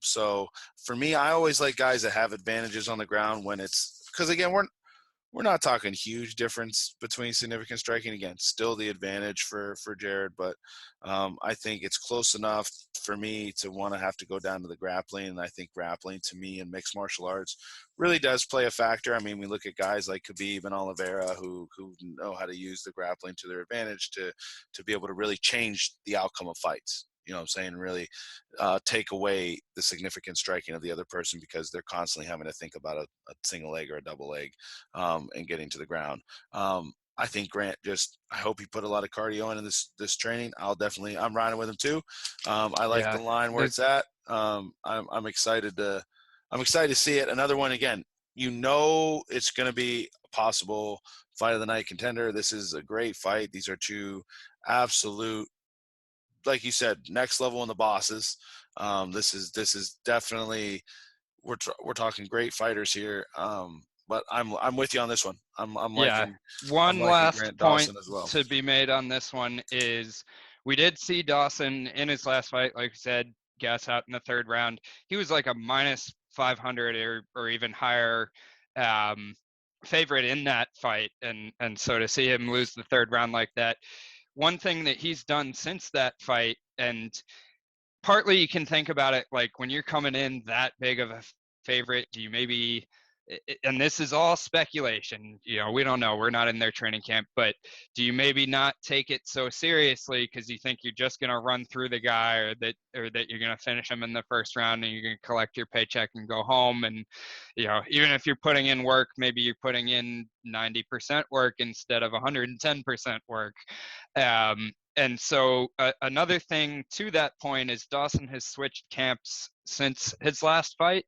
So for me, I always like guys that have advantages on the ground when it's because again, we're not talking huge difference between significant striking. Again, still the advantage for Jared, but I think it's close enough for me to want to have to go down to the grappling. And I think grappling to me in mixed martial arts really does play a factor. I mean, we look at guys like Khabib and Oliveira who know how to use the grappling to their advantage to be able to really change the outcome of fights. You know what I'm saying? Really take away the significant striking of the other person because they're constantly having to think about a single leg or a double leg and getting to the ground. I think Grant I hope he put a lot of cardio into this training. I'm riding with him too. I like the line where it's at. I'm excited to see it. Another one again, it's going to be a possible fight of the night contender. This is a great fight. These are 2 absolute, like you said, next level in the bosses. This is definitely we're talking great fighters here. But I'm with you on this one. I'm liking last Grant point Dawson as well. to be made on this one is we did see Dawson in his last fight, like I said, gas out in the 3rd round. He was like a minus 500 or even higher favorite in that fight, and so to see him lose the 3rd round like that. One thing that he's done since that fight, and partly you can think about it like when you're coming in that big of a favorite, do you maybe, and this is all speculation, we don't know, we're not in their training camp, but do you maybe not take it so seriously because you think you're just going to run through the guy or that you're going to finish him in the 1st round and you're going to collect your paycheck and go home? And even if you're putting in work, maybe you're putting in 90% work instead of 110% work. And so another thing to that point is Dawson has switched camps since his last fight.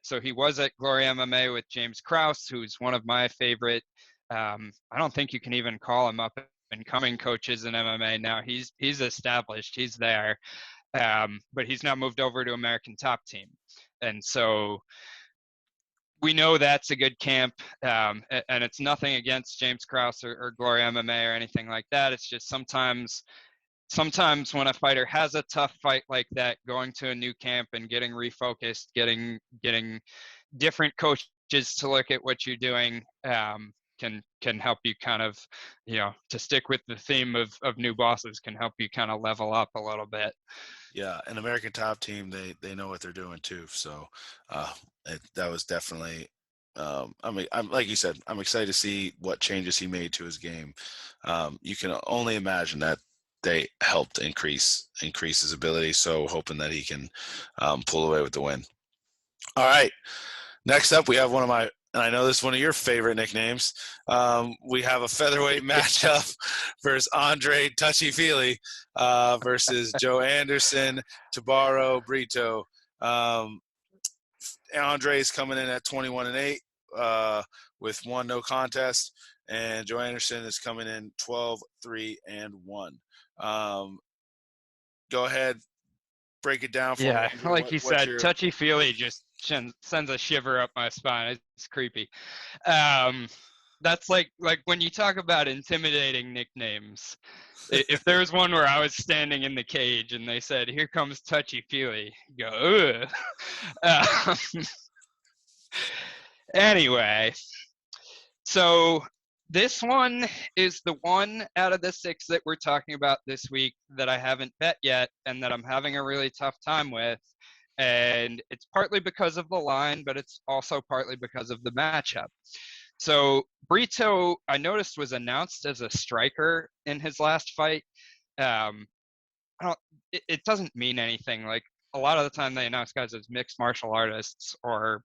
So he was at Glory MMA with James Krause, who's one of my favorite. I don't think you can even call him up and coming coaches in MMA now. He's established. He's there. But he's now moved over to American Top Team. And so we know that's a good camp, and it's nothing against James Krause or Glory MMA or anything like that. It's just sometimes when a fighter has a tough fight like that, going to a new camp and getting refocused, getting different coaches to look at what you're doing can help you kind of, to stick with the theme of new bosses, can help you kind of level up a little bit. Yeah, an American Top Team, they know what they're doing too. So that was definitely. I'm like you said, I'm excited to see what changes he made to his game. You can only imagine that they helped increase his ability. So hoping that he can pull away with the win. All right, next up we have one of my. And I know this is one of your favorite nicknames. We have a featherweight matchup versus Andre Touchy Fili versus Joe Anderson, Tabaro, Brito. Andre is coming in at 21-8 with 1 no contest, and Joe Anderson is coming in 12-3-1. Go ahead, break it down for me. Yeah, like you said, Touchy Fili just sends a shiver up my spine. It's creepy. That's like when you talk about intimidating nicknames. If there's one where I was standing in the cage and they said, "Here comes Touchy Fili," you go, ugh. Anyway, so this one is the one out of the 6 that we're talking about this week that I haven't bet yet and that I'm having a really tough time with. And it's partly because of the line, but it's also partly because of the matchup. So Brito, I noticed, was announced as a striker in his last fight. It doesn't mean anything. Like, a lot of the time they announce guys as mixed martial artists or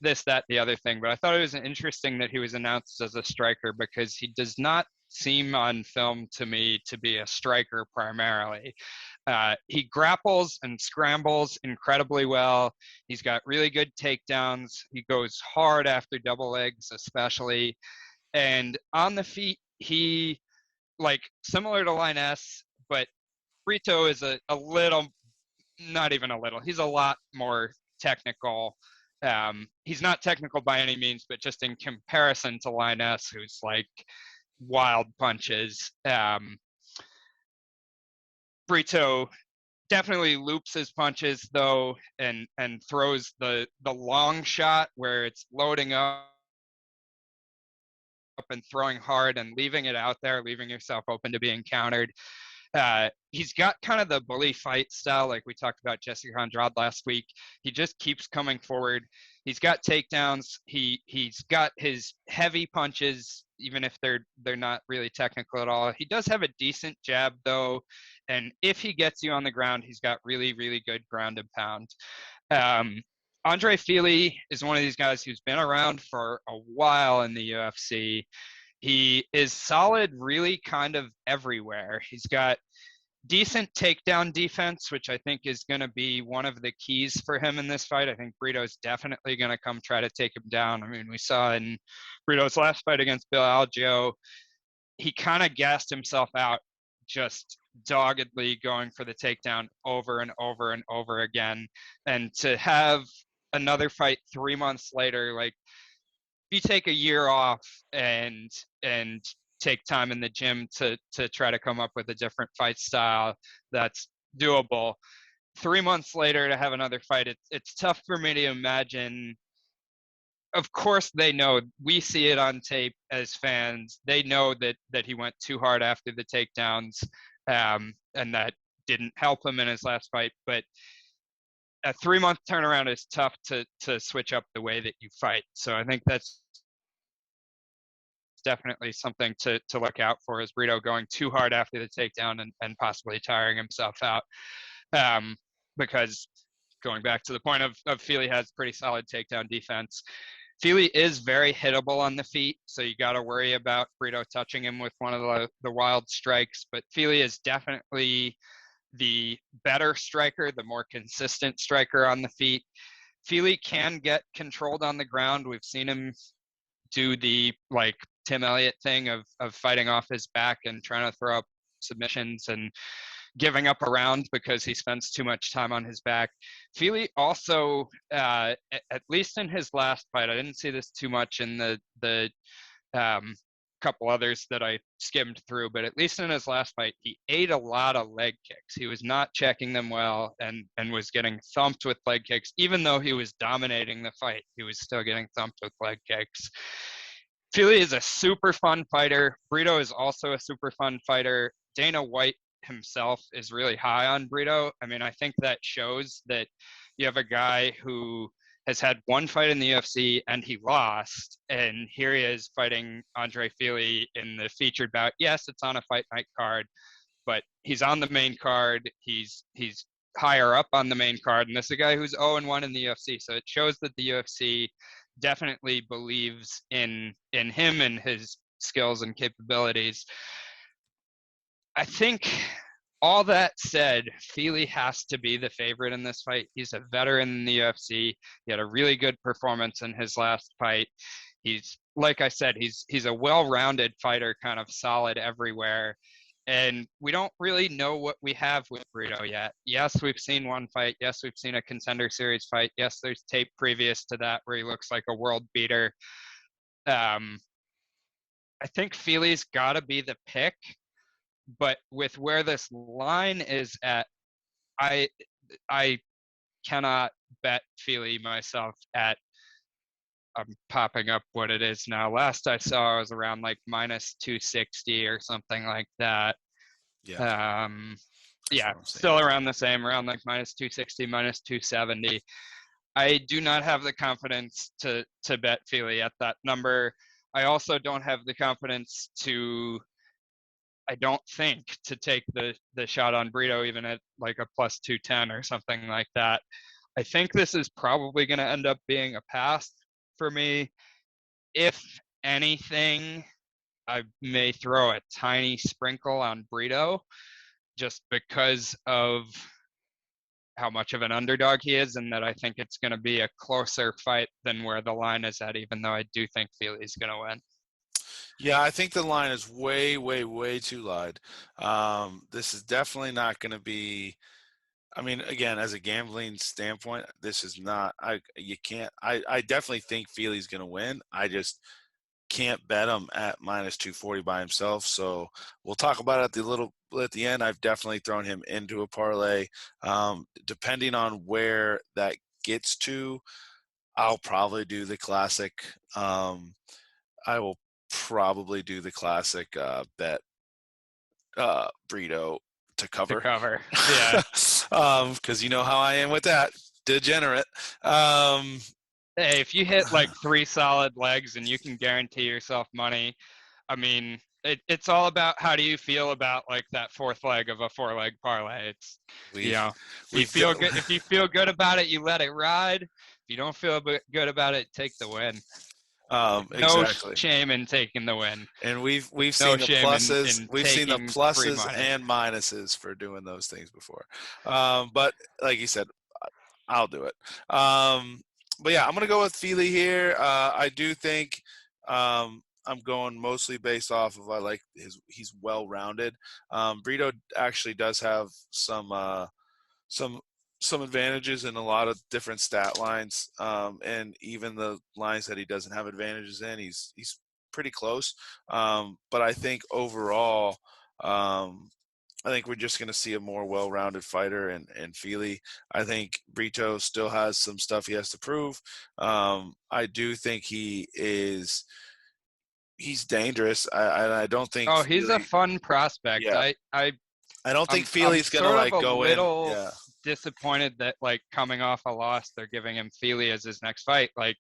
this, that, the other thing. But I thought it was interesting that he was announced as a striker because he does not seem on film to me to be a striker primarily. He grapples and scrambles incredibly well. He's got really good takedowns. He goes hard after double legs, especially. And on the feet, he, like, similar to Lainesse, but Brito is a little, not even a little, he's a lot more technical. He's not technical by any means, but just in comparison to Lainesse, who's like wild punches. Brito definitely loops his punches though, and throws the long shot where it's loading up and throwing hard and leaving it out there, leaving yourself open to being countered. He's got kind of the bully fight style, like we talked about Jesse Andrade last week. He just keeps coming forward. He's got takedowns. He's got his heavy punches, even if they're not really technical at all. He does have a decent jab though, and if he gets you on the ground, he's got really, really good ground and pound. Andre Fili is one of these guys who's been around for a while in the UFC. He is solid really kind of everywhere. He's got decent takedown defense, which I think is going to be one of the keys for him in this fight. I think Brito's definitely going to come try to take him down. I mean, we saw in Brito's last fight against Bill Algeo, he kind of gassed himself out, just doggedly going for the takedown over and over and over again. And to have another fight 3 months later, like, if you take a year off and take time in the gym to try to come up with a different fight style, that's doable. 3 months later to have another fight, it's tough for me to imagine. Of course they know, we see it on tape as fans, they know that he went too hard after the takedowns, and that didn't help him in his last fight. But a 3-month turnaround is tough to switch up the way that you fight. So I think that's definitely something to look out for, is Brito going too hard after the takedown and possibly tiring himself out. Because going back to the point of Fili has pretty solid takedown defense. Fili is very hittable on the feet, so you got to worry about Brito touching him with one of the wild strikes. But Fili is definitely the better striker, the more consistent striker on the feet. Fili can get controlled on the ground. We've seen him do the, like, Tim Elliott thing of fighting off his back and trying to throw up submissions and giving up a round because he spends too much time on his back. Fili also, at least in his last fight, I didn't see this too much in the couple others that I skimmed through, but at least in his last fight, he ate a lot of leg kicks. He was not checking them well and was getting thumped with leg kicks. Even though he was dominating the fight, he was still getting thumped with leg kicks. Fili is a super fun fighter. Brito is also a super fun fighter. Dana White himself is really high on Brito. I mean, I think that shows that you have a guy who has had one fight in the UFC and he lost, and here he is fighting Andre Fili in the featured bout. Yes, it's on a fight night card, but he's on the main card. He's higher up on the main card, and this is a guy who's 0-1 in the UFC. So it shows that the UFC definitely believes in him and his skills and capabilities. I think, all that said, Fili has to be the favorite in this fight. He's a veteran in the UFC. He had a really good performance in his last fight. He's, like I said, he's a well-rounded fighter, kind of solid everywhere. And we don't really know what we have with Brito yet. Yes, we've seen one fight. Yes, we've seen a Contender Series fight. Yes, there's tape previous to that where he looks like a world beater. I think Fili's got to be the pick. But with where this line is at, I cannot bet Fili myself at, I'm popping up what it is now. Last I saw it was around like minus 260 or something like that. Yeah. Yeah, still around the same, around like minus 260, minus 270. I do not have the confidence to bet Fili at that number. I also don't have the confidence I don't think to take the shot on Brito even at like a plus 210 or something like that. I think this is probably going to end up being a pass for me. If anything, I may throw a tiny sprinkle on Brito just because of how much of an underdog he is, and that I think it's going to be a closer fight than where the line is at, even though I do think Fili's going to win. Yeah, I think the line is way, way, way too wide. This is definitely not going to be. I mean, again, as a gambling standpoint, this is not. You can't. I definitely think Fili's going to win. I just can't bet him at minus 240 by himself. So we'll talk about it at the end. I've definitely thrown him into a parlay. Depending on where that gets to, I'll probably do the classic. I will probably do the classic bet Brito to cover. Yeah. Because you know how I am with that. Degenerate. Hey, if you hit like 3 solid legs and you can guarantee yourself money, I mean, it's all about how do you feel about like that 4th leg of a 4-leg parlay. It's if you feel good about it, you let it ride. If you don't feel good about it, take the win. Exactly. No shame in taking the win. And we've seen the pluses. We've seen the pluses and and minuses for doing those things before. But like you said, I'll do it. But yeah, I'm gonna go with Fili here. I do think I'm going mostly based off of he's well rounded. Brito actually does have some advantages in a lot of different stat lines, and even the lines that he doesn't have advantages in, he's pretty close. But I think overall, I think we're just going to see a more well-rounded fighter in Fili. I think Brito still has some stuff he has to prove. I do think he's dangerous. I don't think. Oh, he's a fun prospect. Yeah. I don't think Fili's going to go in. Yeah. Disappointed that like coming off a loss, they're giving him Fili as his next fight. Like,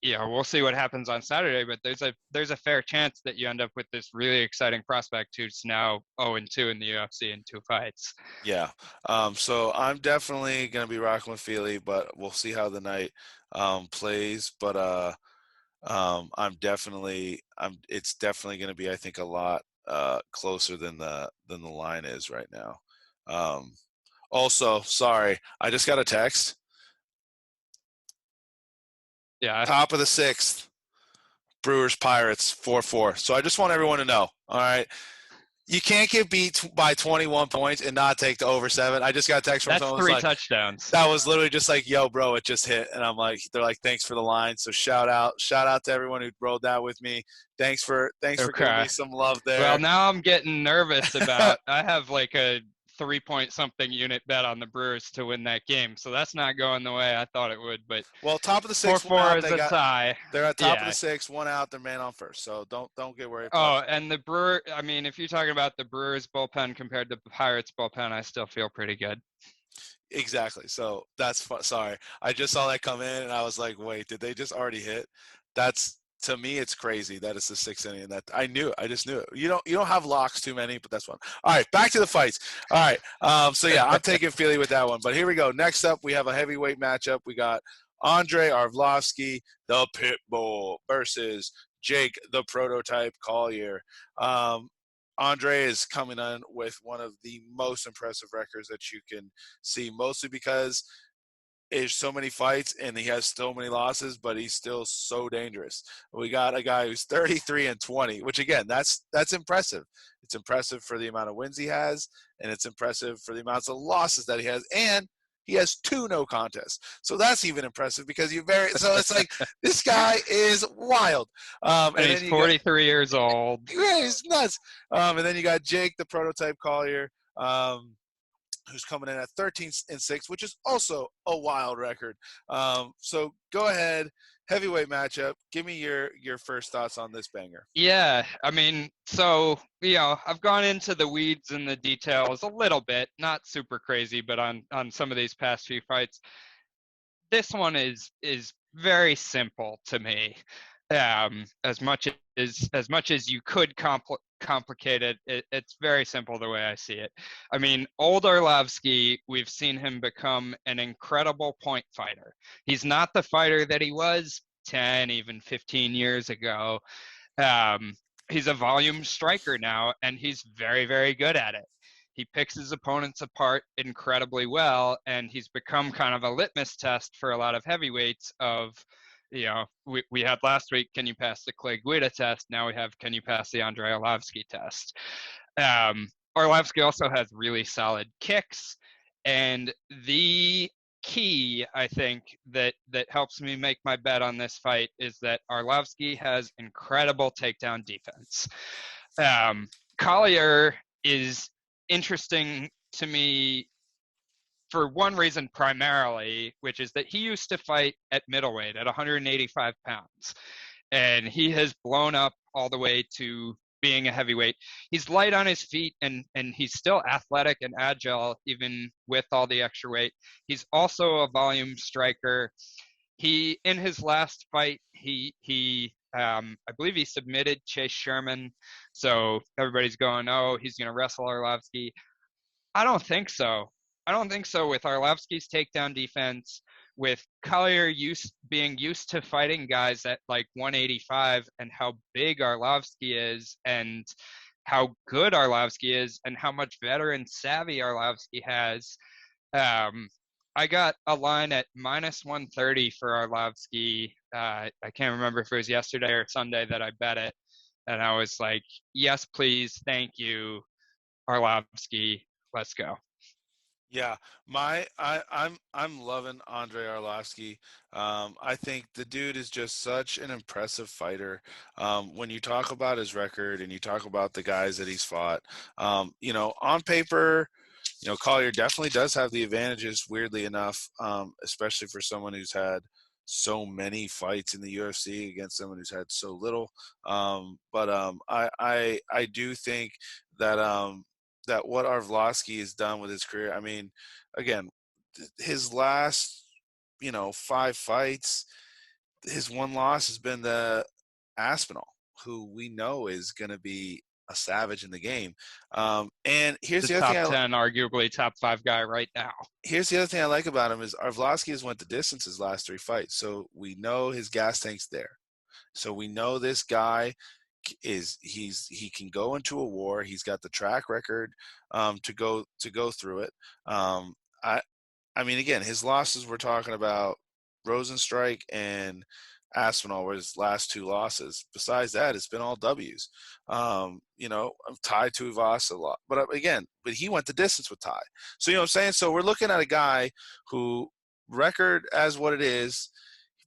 yeah, we'll see what happens on Saturday, but there's a fair chance that you end up with this really exciting prospect who's now 0-2 in the UFC in 2 fights. Yeah. So I'm definitely going to be rocking with Fili, but we'll see how the night plays. But it's definitely going to be, I think, a lot closer than the line is right now. Also, sorry, I just got a text. Yeah. Top of the 6th, Brewers Pirates 4-4. So I just want everyone to know. All right. You can't get beat by 21 points and not take the over 7. I just got a text from someone. That's 3 touchdowns. That was literally just like, yo, bro, it just hit. And they're like, thanks for the line. So shout out to everyone who rolled that with me. Thanks for giving me some love there. Well, now I'm getting nervous about, I have like a 3-point-something unit bet on the Brewers to win that game, so that's not going the way I thought it would. But well, top of the 6, 4-4 is a tie. They're at top of the 6, 1 out. They're man on first, so don't get worried. And the Brewer. I mean, if you're talking about the Brewers bullpen compared to the Pirates bullpen, I still feel pretty good. Exactly. So that's sorry. I just saw that come in, and I was like, wait, did they just already hit? That's. To me, it's crazy that it's the 6th inning. That I just knew it. You don't have locks too many, but that's one. All right, back to the fights. All right, so yeah, I'm taking Fili with that one. But here we go. Next up, we have a heavyweight matchup. We got Andre Arlovski, the Pitbull, versus Jake, the Prototype Collier. Andre is coming in with one of the most impressive records that you can see, mostly because there's so many fights and he has so many losses, but he's still so dangerous. We got a guy who's 33-20, which again, that's impressive. It's impressive for the amount of wins he has, and it's impressive for the amounts of losses that he has, and he has 2 no contests. So that's even impressive because so it's like this guy is wild. And he's 43 years old. Yeah, he's nuts. And then you got Jake, the Prototype Collier, who's coming in at 13-6, which is also a wild record. So go ahead, heavyweight matchup. Give me your first thoughts on this banger. Yeah, I mean, so, I've gone into the weeds and the details a little bit, not super crazy, but on some of these past few fights, this one is very simple to me. As much as you could complicate it, it's very simple the way I see it. I mean, old Arlovski, we've seen him become an incredible point fighter. He's not the fighter that he was 10, even 15 years ago. he's a volume striker now, and he's very, very good at it. He picks his opponents apart incredibly well, and he's become kind of a litmus test for a lot of heavyweights of, we had last week, can you pass the Clay Guida test? Now we have, can you pass the Andrei Arlovski test? Arlovski also has really solid kicks, and the key, I think, that helps me make my bet on this fight is that Arlovski has incredible takedown defense. Collier is interesting to me for one reason primarily, which is that he used to fight at middleweight at 185 pounds, and he has blown up all the way to being a heavyweight. He's light on his feet, and he's still athletic and agile even with all the extra weight. He's also a volume striker. He, in his last fight, I believe he submitted Chase Sherman. So everybody's going, oh, he's going to wrestle Arlovski. I don't think so. I don't think so with Arlovski's takedown defense, with Collier being used to fighting guys at like 185, and how big Arlovski is and how good Arlovski is and how much veteran savvy Arlovski has. I got a line at minus 130 for Arlovski. I can't remember if it was yesterday or Sunday that I bet it. And I was like, yes, please. Thank you, Arlovski. Let's go. Yeah, I'm loving Andrei Arlovski. I think the dude is just such an impressive fighter. When you talk about his record and you talk about the guys that he's fought, on paper, Collier definitely does have the advantages, weirdly enough, especially for someone who's had so many fights in the UFC against someone who's had so little. I do think that that what Arlovski has done with his career. I mean, again, his last 5 fights, his one loss has been the Aspinall, who we know is going to be a savage in the game. And here's the other top thing 10, arguably top 5 guy right now. Here's the other thing I like about him is Arlovski has went the distance his last 3 fights, so we know his gas tank's there. So we know this guy he can go into a war. He's got the track record to go through it. I mean, again, his losses we're talking about Rosenstrike and Aspinall were his last 2 losses. Besides that, it's been all W's. I'm tied to Ivas a lot, but he went the distance with Ty. So you know what I'm saying. So we're looking at a guy who, record as what it is,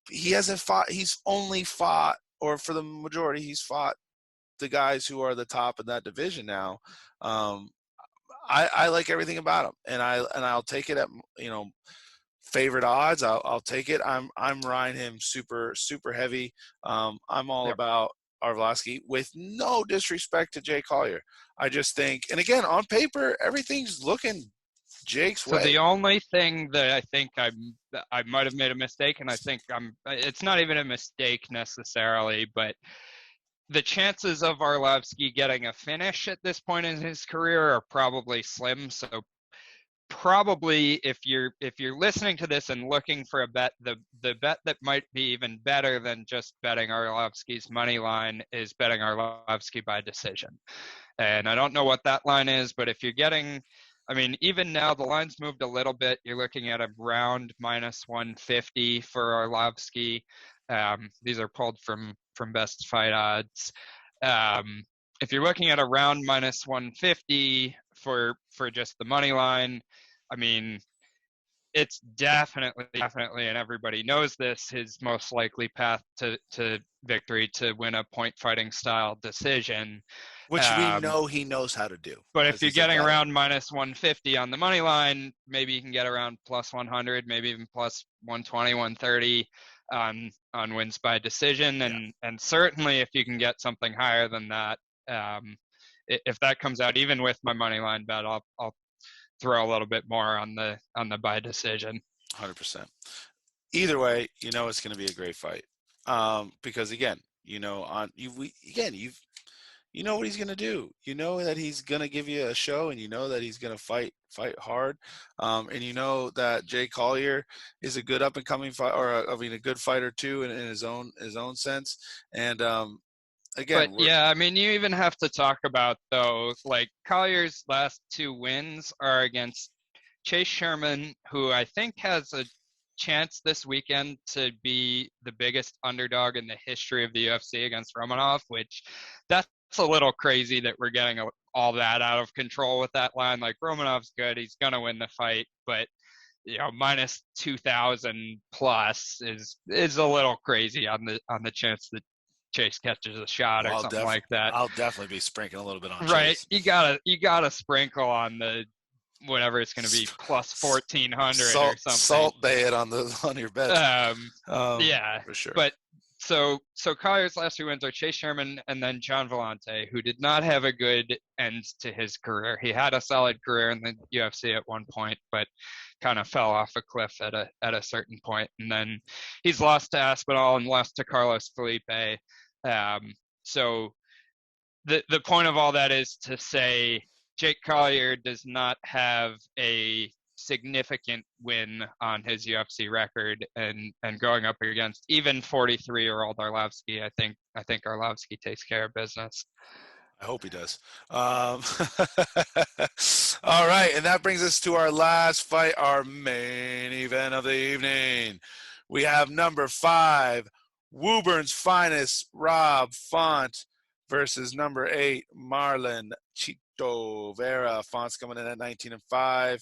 he hasn't fought. He's only fought, or for the majority, he's fought the guys who are the top in that division now. I like everything about him, and I'll take it at favorite odds. I'll take it. I'm riding him super heavy. I'm all about Arlovski, with no disrespect to Jay Collier. I just think, and again, on paper, everything's looking Jake's way. So the only thing that I think I might have made a mistake, and I think it's not even a mistake necessarily, but the chances of Arlovski getting a finish at this point in his career are probably slim. So probably if you're listening to this and looking for a bet, the bet that might be even better than just betting Arlovski's money line is betting Arlovski by decision. And I don't know what that line is, but if you're getting, I mean, even now the line's moved a little bit. You're looking at around minus 150 for Arlovski. These are pulled from Best Fight Odds. If you're looking at around minus 150 for just the money line, I mean, it's definitely, and everybody knows this, his most likely path to victory to win a point fighting style decision. Which we know he knows how to do. But if you're getting around minus 150 on the money line, maybe you can get around plus 100, maybe even plus 120, 130 on wins by decision. And certainly if you can get something higher than that, if that comes out, even with my money line bet, I'll throw a little bit more on the by decision. 100%. Either way, it's going to be a great fight. Because again, you know what he's going to do. You know that he's going to give you a show, and you know that he's going to fight hard. And you know that Jay Collier is a good up and coming fight, or a good fighter too, in his own sense. And But again, yeah, I mean, you even have to talk about, though, like Collier's last 2 wins are against Chase Sherman, who I think has a chance this weekend to be the biggest underdog in the history of the UFC against Romanov, which that's a little crazy that we're getting all that out of control with that line. Like, Romanov's good, he's gonna win the fight, but minus 2,000 plus is a little crazy on the chance that Chase catches a shot or something like that. I'll definitely be sprinkling a little bit on Right, Chase. you gotta sprinkle on the whatever it's going to be, plus 1,400 or something. Salt bay it on your bets. Yeah, for sure. But so Collier's last 2 wins are Chase Sherman and then John Vellante, who did not have a good end to his career. He had a solid career in the UFC at one point, but kind of fell off a cliff at a certain point. And then he's lost to Aspinall and lost to Carlos Felipe. So the point of all that is to say Jake Collier does not have a significant win on his UFC record, and going up against even 43-year-old Arlovski, I think Arlovski takes care of business. I hope he does. All right, and that brings us to our last fight, our main event of the evening. We have number 5, Woburn's finest, Rob Font, versus number 8, Marlon Chito Vera. Font's coming in at 19-5,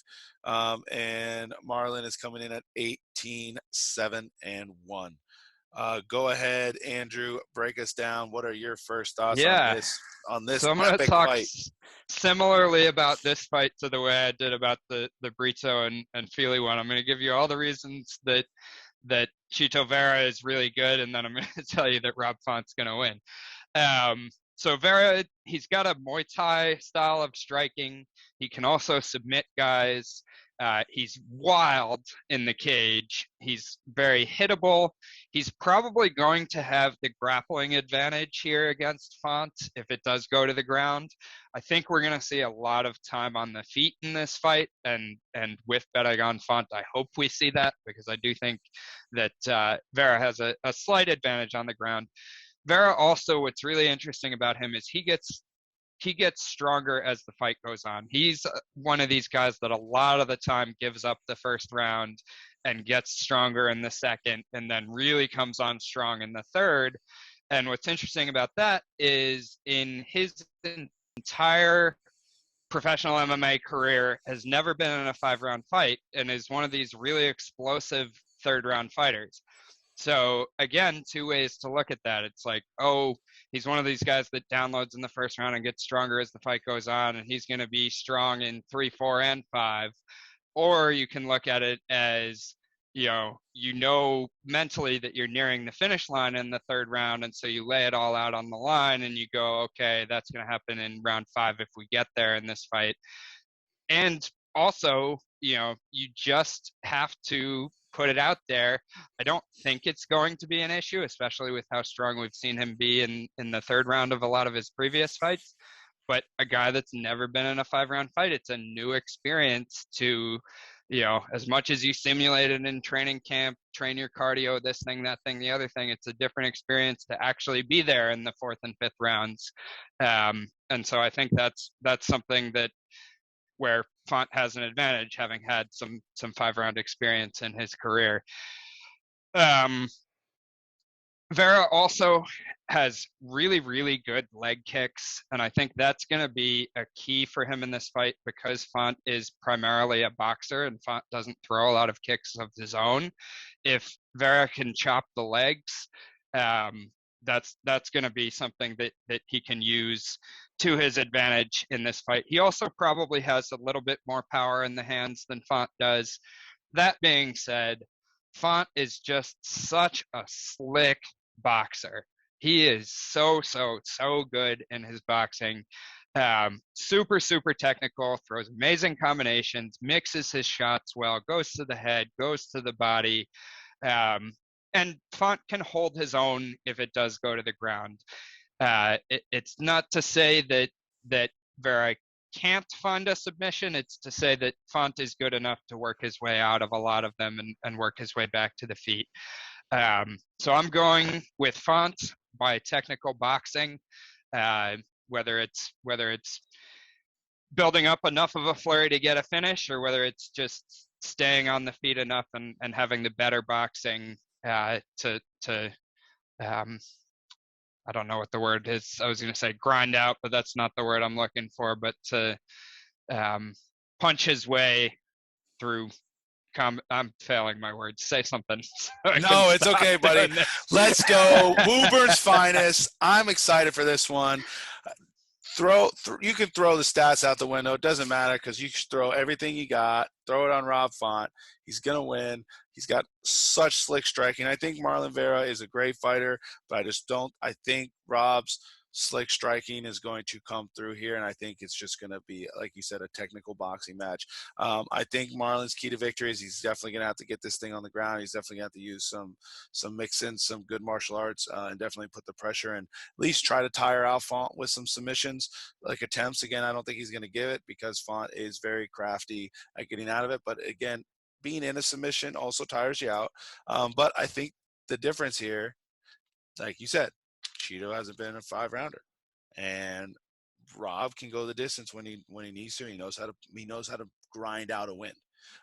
and Marlon is coming in at 18-7-1. Go ahead, Andrew. Break us down. What are your first thoughts on this? So I'm going to talk fight? Similarly about this fight to the way I did about the Brito and Fili one. I'm going to give you all the reasons that Chito Vera is really good, and then I'm going to tell you that Rob Font's going to win. So Vera, he's got a Muay Thai style of striking. He can also submit guys. He's wild in the cage. He's very hittable. He's probably going to have the grappling advantage here against Font if it does go to the ground. I think we're going to see a lot of time on the feet in this fight, and with betting on Font, I hope we see that, because I do think that Vera has a slight advantage on the ground. Vera also, what's really interesting about him is he gets stronger as the fight goes on. He's one of these guys that a lot of the time gives up the first round and gets stronger in the second, and then really comes on strong in the third. And what's interesting about that is in his entire professional MMA career has never been in a 5-round fight, and is one of these really explosive third-round fighters. So again, 2 ways to look at that. It's like, oh, he's one of these guys that downloads in the first round and gets stronger as the fight goes on, and he's going to be strong in 3, 4, and 5. Or you can look at it as, you know mentally that you're nearing the finish line in the third round, and so you lay it all out on the line, and you go, okay, that's going to happen in round 5 if we get there in this fight. And also, you just have to put it out there. I don't think it's going to be an issue, especially with how strong we've seen him be in the third round of a lot of his previous fights. But a guy that's never been in a 5-round fight, it's a new experience to, as much as you simulate it in training camp, train your cardio, this thing, that thing, the other thing, it's a different experience to actually be there in the 4th and 5th rounds. And so I think that's something that where Font has an advantage, having had some 5-round experience in his career. Vera also has really, really good leg kicks, and I think that's going to be a key for him in this fight, because Font is primarily a boxer and Font doesn't throw a lot of kicks of his own. If Vera can chop the legs, that's going to be something that he can use to his advantage in this fight. He also probably has a little bit more power in the hands than Font does. That being said, Font is just such a slick boxer. He is so good in his boxing. Super, super technical, throws amazing combinations, mixes his shots well, goes to the head, goes to the body. And Font can hold his own if it does go to the ground. It's not to say that Vera can't find a submission. It's to say that Font is good enough to work his way out of a lot of them and work his way back to the feet. So I'm going with Font by technical boxing, whether it's building up enough of a flurry to get a finish, or whether it's just staying on the feet enough and having the better boxing to I don't know what the word is. I was going to say grind out, but that's not the word I'm looking for. But to punch his way through. I'm failing my words. Say something. No, it's okay, buddy. Let's go. Woburn's finest. I'm excited for this one. You can throw the stats out the window. It doesn't matter because you can throw everything you got. Throw it on Rob Font. He's going to win. He's got such slick striking. I think Marlon Vera is a great fighter, but I think Rob's slick striking is going to come through here, and I think it's just going to be, like you said, a technical boxing match. I think Marlon's key to victory is he's definitely going to have to get this thing on the ground. He's definitely going to have to use some mix in some good martial arts and definitely put the pressure and at least try to tire out Font with some submissions, like attempts. Again, I don't think he's going to give it because Font is very crafty at getting out of it. But again, being in a submission also tires you out. But I think the difference here, like you said, Cheeto hasn't been a 5-rounder, and Rob can go the distance when he needs to. He knows how to grind out a win.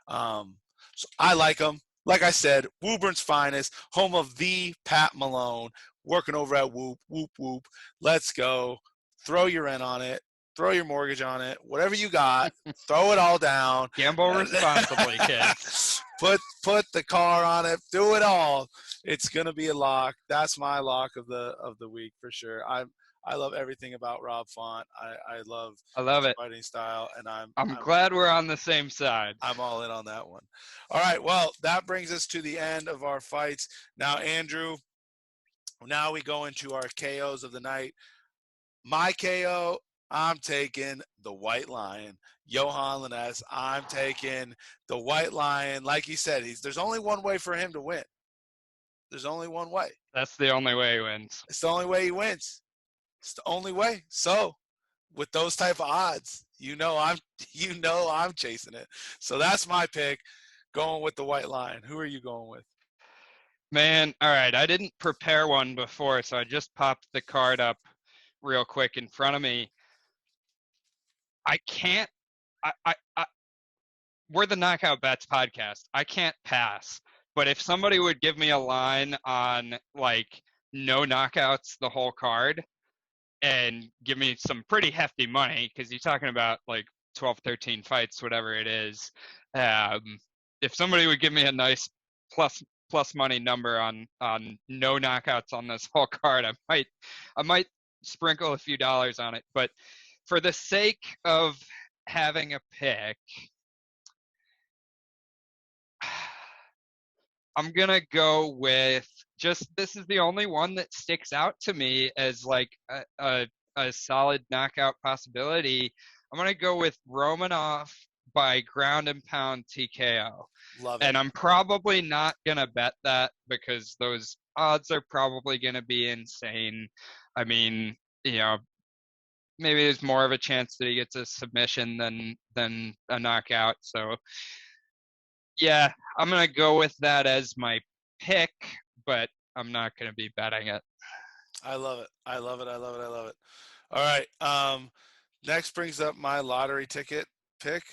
So I like him. Like I said, Woburn's finest, home of the Pat Malone, working over at Whoop Whoop Whoop. Let's go. Throw your rent on it. Throw your mortgage on it. Whatever you got, throw it all down. Gamble responsibly, kids. Put the car on it. Do it all. It's gonna be a lock. That's my lock of the week for sure. I love everything about Rob Font. I love his fighting style, and I'm glad we're on the same side. I'm all in on that one. All right, well, that brings us to the end of our fights. Now, Andrew, now we go into our KOs of the night. My KO, I'm taking the White Lion. Johan Lainesse, I'm taking the White Lion. Like he said, there's only one way for him to win. There's only one way. That's the only way he wins. It's the only way he wins. It's the only way. So, with those type of odds, I'm chasing it. So that's my pick, going with the White Lion. Who are you going with? Man, all right. I didn't prepare one before, so I just popped the card up real quick in front of me. We're the Knockout Bets podcast. I can't pass. But if somebody would give me a line on like no knockouts the whole card and give me some pretty hefty money, because you're talking about like 12, 13 fights, whatever it is. If somebody would give me a nice plus money number on no knockouts on this whole card, I might sprinkle a few dollars on it. But for the sake of having a pick, I'm going to go with this is the only one that sticks out to me as like a solid knockout possibility. I'm going to go with Romanov by ground and pound TKO. Love it. And I'm probably not going to bet that because those odds are probably going to be insane. I mean, maybe there's more of a chance that he gets a submission than a knockout. So, yeah, I'm going to go with that as my pick, but I'm not going to be betting it. I love it. All right. Next brings up my lottery ticket pick.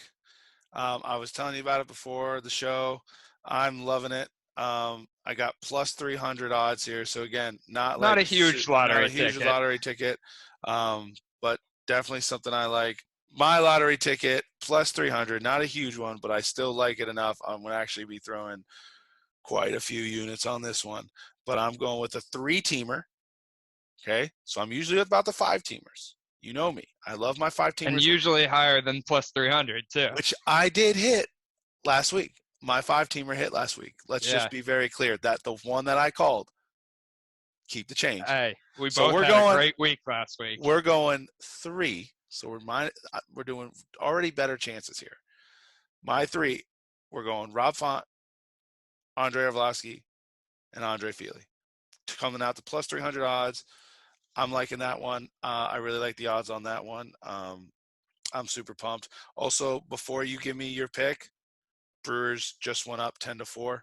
I was telling you about it before the show. I'm loving it. I got plus 300 odds here. So again, not a huge lottery ticket, but definitely something I like. My lottery ticket plus 300, not a huge one, but I still like it enough. I'm going to actually be throwing quite a few units on this one, but I'm going with a 3-teamer. Okay. So I'm usually about the 5-teamers. You know me. I love my 5-teamers. And usually higher than plus 300 too. Which I did hit last week. My 5-teamer hit last week. Let's just be very clear that the one that I called, keep the change. Hey, we both had a great week last week. We're going 3. So we're doing already better chances here. My 3, we're going Rob Font, Andre Arlovski, and Andre Fili. Coming out to plus 300 odds. I'm liking that one. I really like the odds on that one. I'm super pumped. Also, before you give me your pick, Brewers just went up 10-4,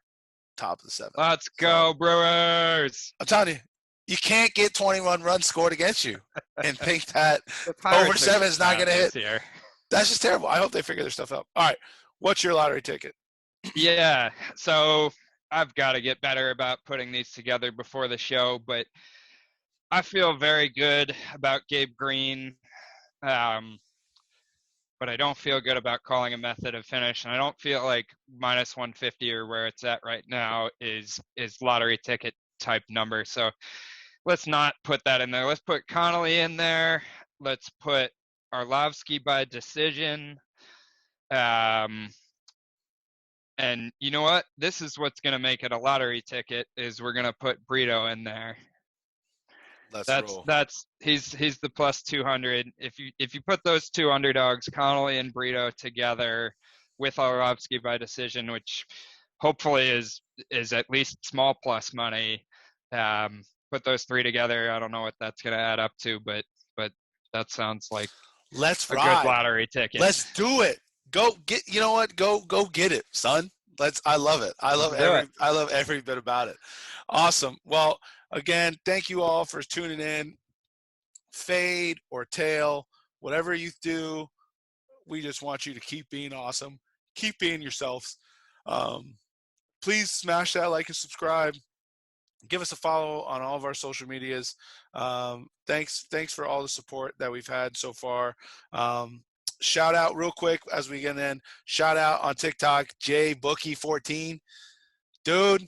top of the 7th. Let's go, Brewers! I'm telling you, You can't get 21 runs scored against you and think that The over Pirates are 7 is not going to hit. this year. That's just terrible. I hope they figure their stuff out. All right. What's your lottery ticket? Yeah. So I've got to get better about putting these together before the show, but I feel very good about Gabe Green. But I don't feel good about calling a method of finish, and I don't feel like minus 150 or where it's at right now is lottery ticket type number. So let's not put that in there. Let's put Connelly in there. Let's put Arlovski by decision. And you know what? This is what's going to make it a lottery ticket is we're going to put Brito in there. He's the plus 200. If you put those two underdogs, Connelly and Brito, together with Arlovski by decision, which hopefully is at least small plus money, put those three together. I don't know what that's going to add up to, but that sounds like Let's a ride. Good lottery ticket. Let's do it. Go get. You know what? Go get it, son. I love it. I love every bit about it. Awesome. Well, again, thank you all for tuning in. Fade or tail, whatever you do, we just want you to keep being awesome. Keep being yourselves. Please smash that like and subscribe. Give us a follow on all of our social medias. Thanks for all the support that we've had so far. Shout out real quick as we get in. Shout out on TikTok, JBookie14. Dude,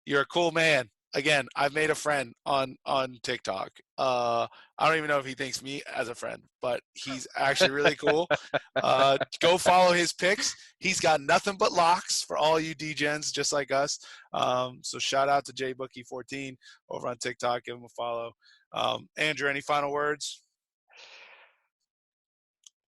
you're a cool man. Again, I've made a friend on TikTok. I don't even know if he thinks me as a friend, but he's actually really cool. Go follow his pics. He's got nothing but locks for all you D-gens just like us. So shout out to JBookie14 over on TikTok. Give him a follow. Andrew, any final words?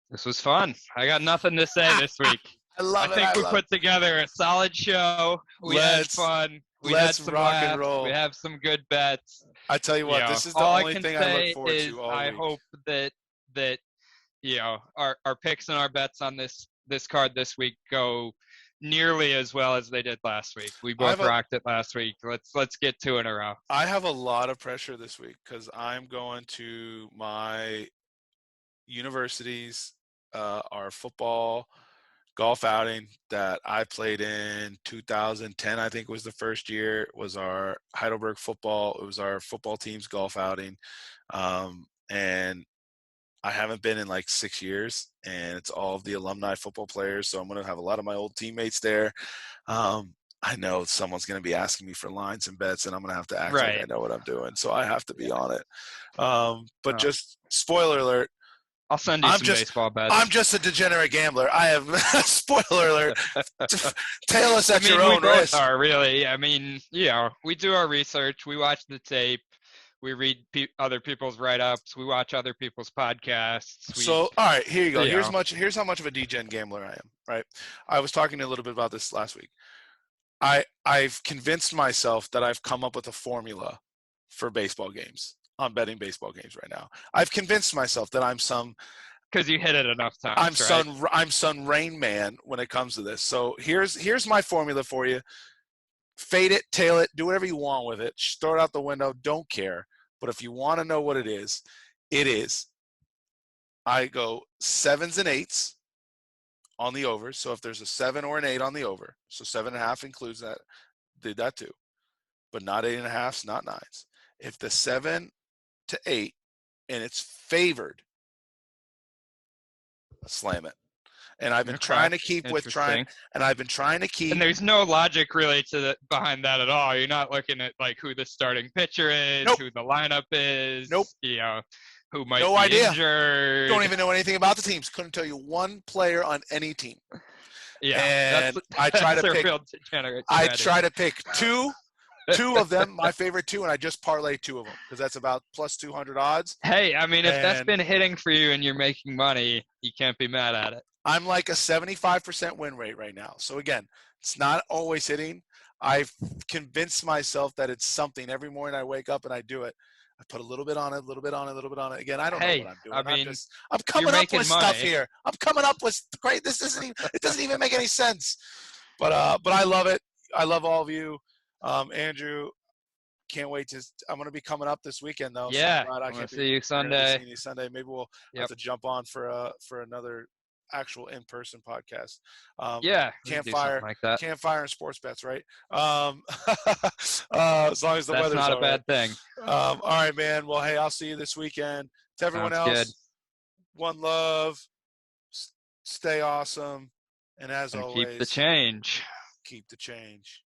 This was fun. I got nothing to say this week. I think we put together a solid show. We had fun. We had some rock laughs. and roll. We have some good bets. I tell you what, this is the only thing I look forward to all I week. hope that our picks and our bets on this card this week go nearly as well as they did last week. We both rocked it last week. Let's get 2 in a row. I have a lot of pressure this week because I'm going to my university's our football golf outing that I played in 2010, I think was the first year. It was our Heidelberg football. It was our football team's golf outing. And I haven't been in like 6 years, and it's all of the alumni football players. So I'm going to have a lot of my old teammates there. I know someone's going to be asking me for lines and bets, and I'm going to have to act like I know what I'm doing. So I have to be on it. But just spoiler alert, I'll send you some baseball bets. I'm just a degenerate gambler. I have spoiler alert. Tail us at your own risk. We both are really. I mean, we do our research. We watch the tape. We read other people's write-ups. We watch other people's podcasts. All right, here you go. Here's how much of a degen gambler I am. Right. I was talking a little bit about this last week. I've convinced myself that I've come up with a formula for baseball games. I'm betting baseball games right now. I've convinced myself that I'm because you hit it enough times. I'm some Rain Man when it comes to this. So here's my formula for you. Fade it, tail it, do whatever you want with it. Just throw it out the window. Don't care. But if you want to know what it is, I go 7s and 8s on the over. So if there's a 7 or an 8 on the over, so 7.5 includes that. Did that too, but not 8.5s, not 9s. If the 7 to 8 and it's favored, slam it. And I've been trying to keep and there's no logic really behind that at all. You're not looking at like who the starting pitcher is, who the lineup is, who might be injured. Don't even know anything about the teams. Couldn't tell you one player on any team. And I try to pick two of them, my favorite 2, and I just parlay 2 of them because that's about plus 200 odds. Hey, I mean, if that's been hitting for you and you're making money, you can't be mad at it. I'm like a 75% win rate right now. So again, it's not always hitting. I've convinced myself that it's something. Every morning I wake up and I do it. I put a little bit on it, a little bit on it, a little bit on it. Again, I don't know what I'm doing. I mean, I'm coming up with stuff here. I'm coming up with great. It doesn't even make any sense. But I love it. I love all of you. Andrew, can't wait to. I'm going to be coming up this weekend though. Yeah, so I I'm gonna can't see you be Sunday. seeing you Sunday. Maybe we'll have Yep. to jump on for another actual in-person podcast. Yeah, we can do something like that. Campfire and sports bets, right? As long as the That's weather's not a all bad right. thing. All right, man. Well, hey, I'll see you this weekend. To everyone Sounds else, good. one love. Stay awesome, and as And always, keep the change. keep the change.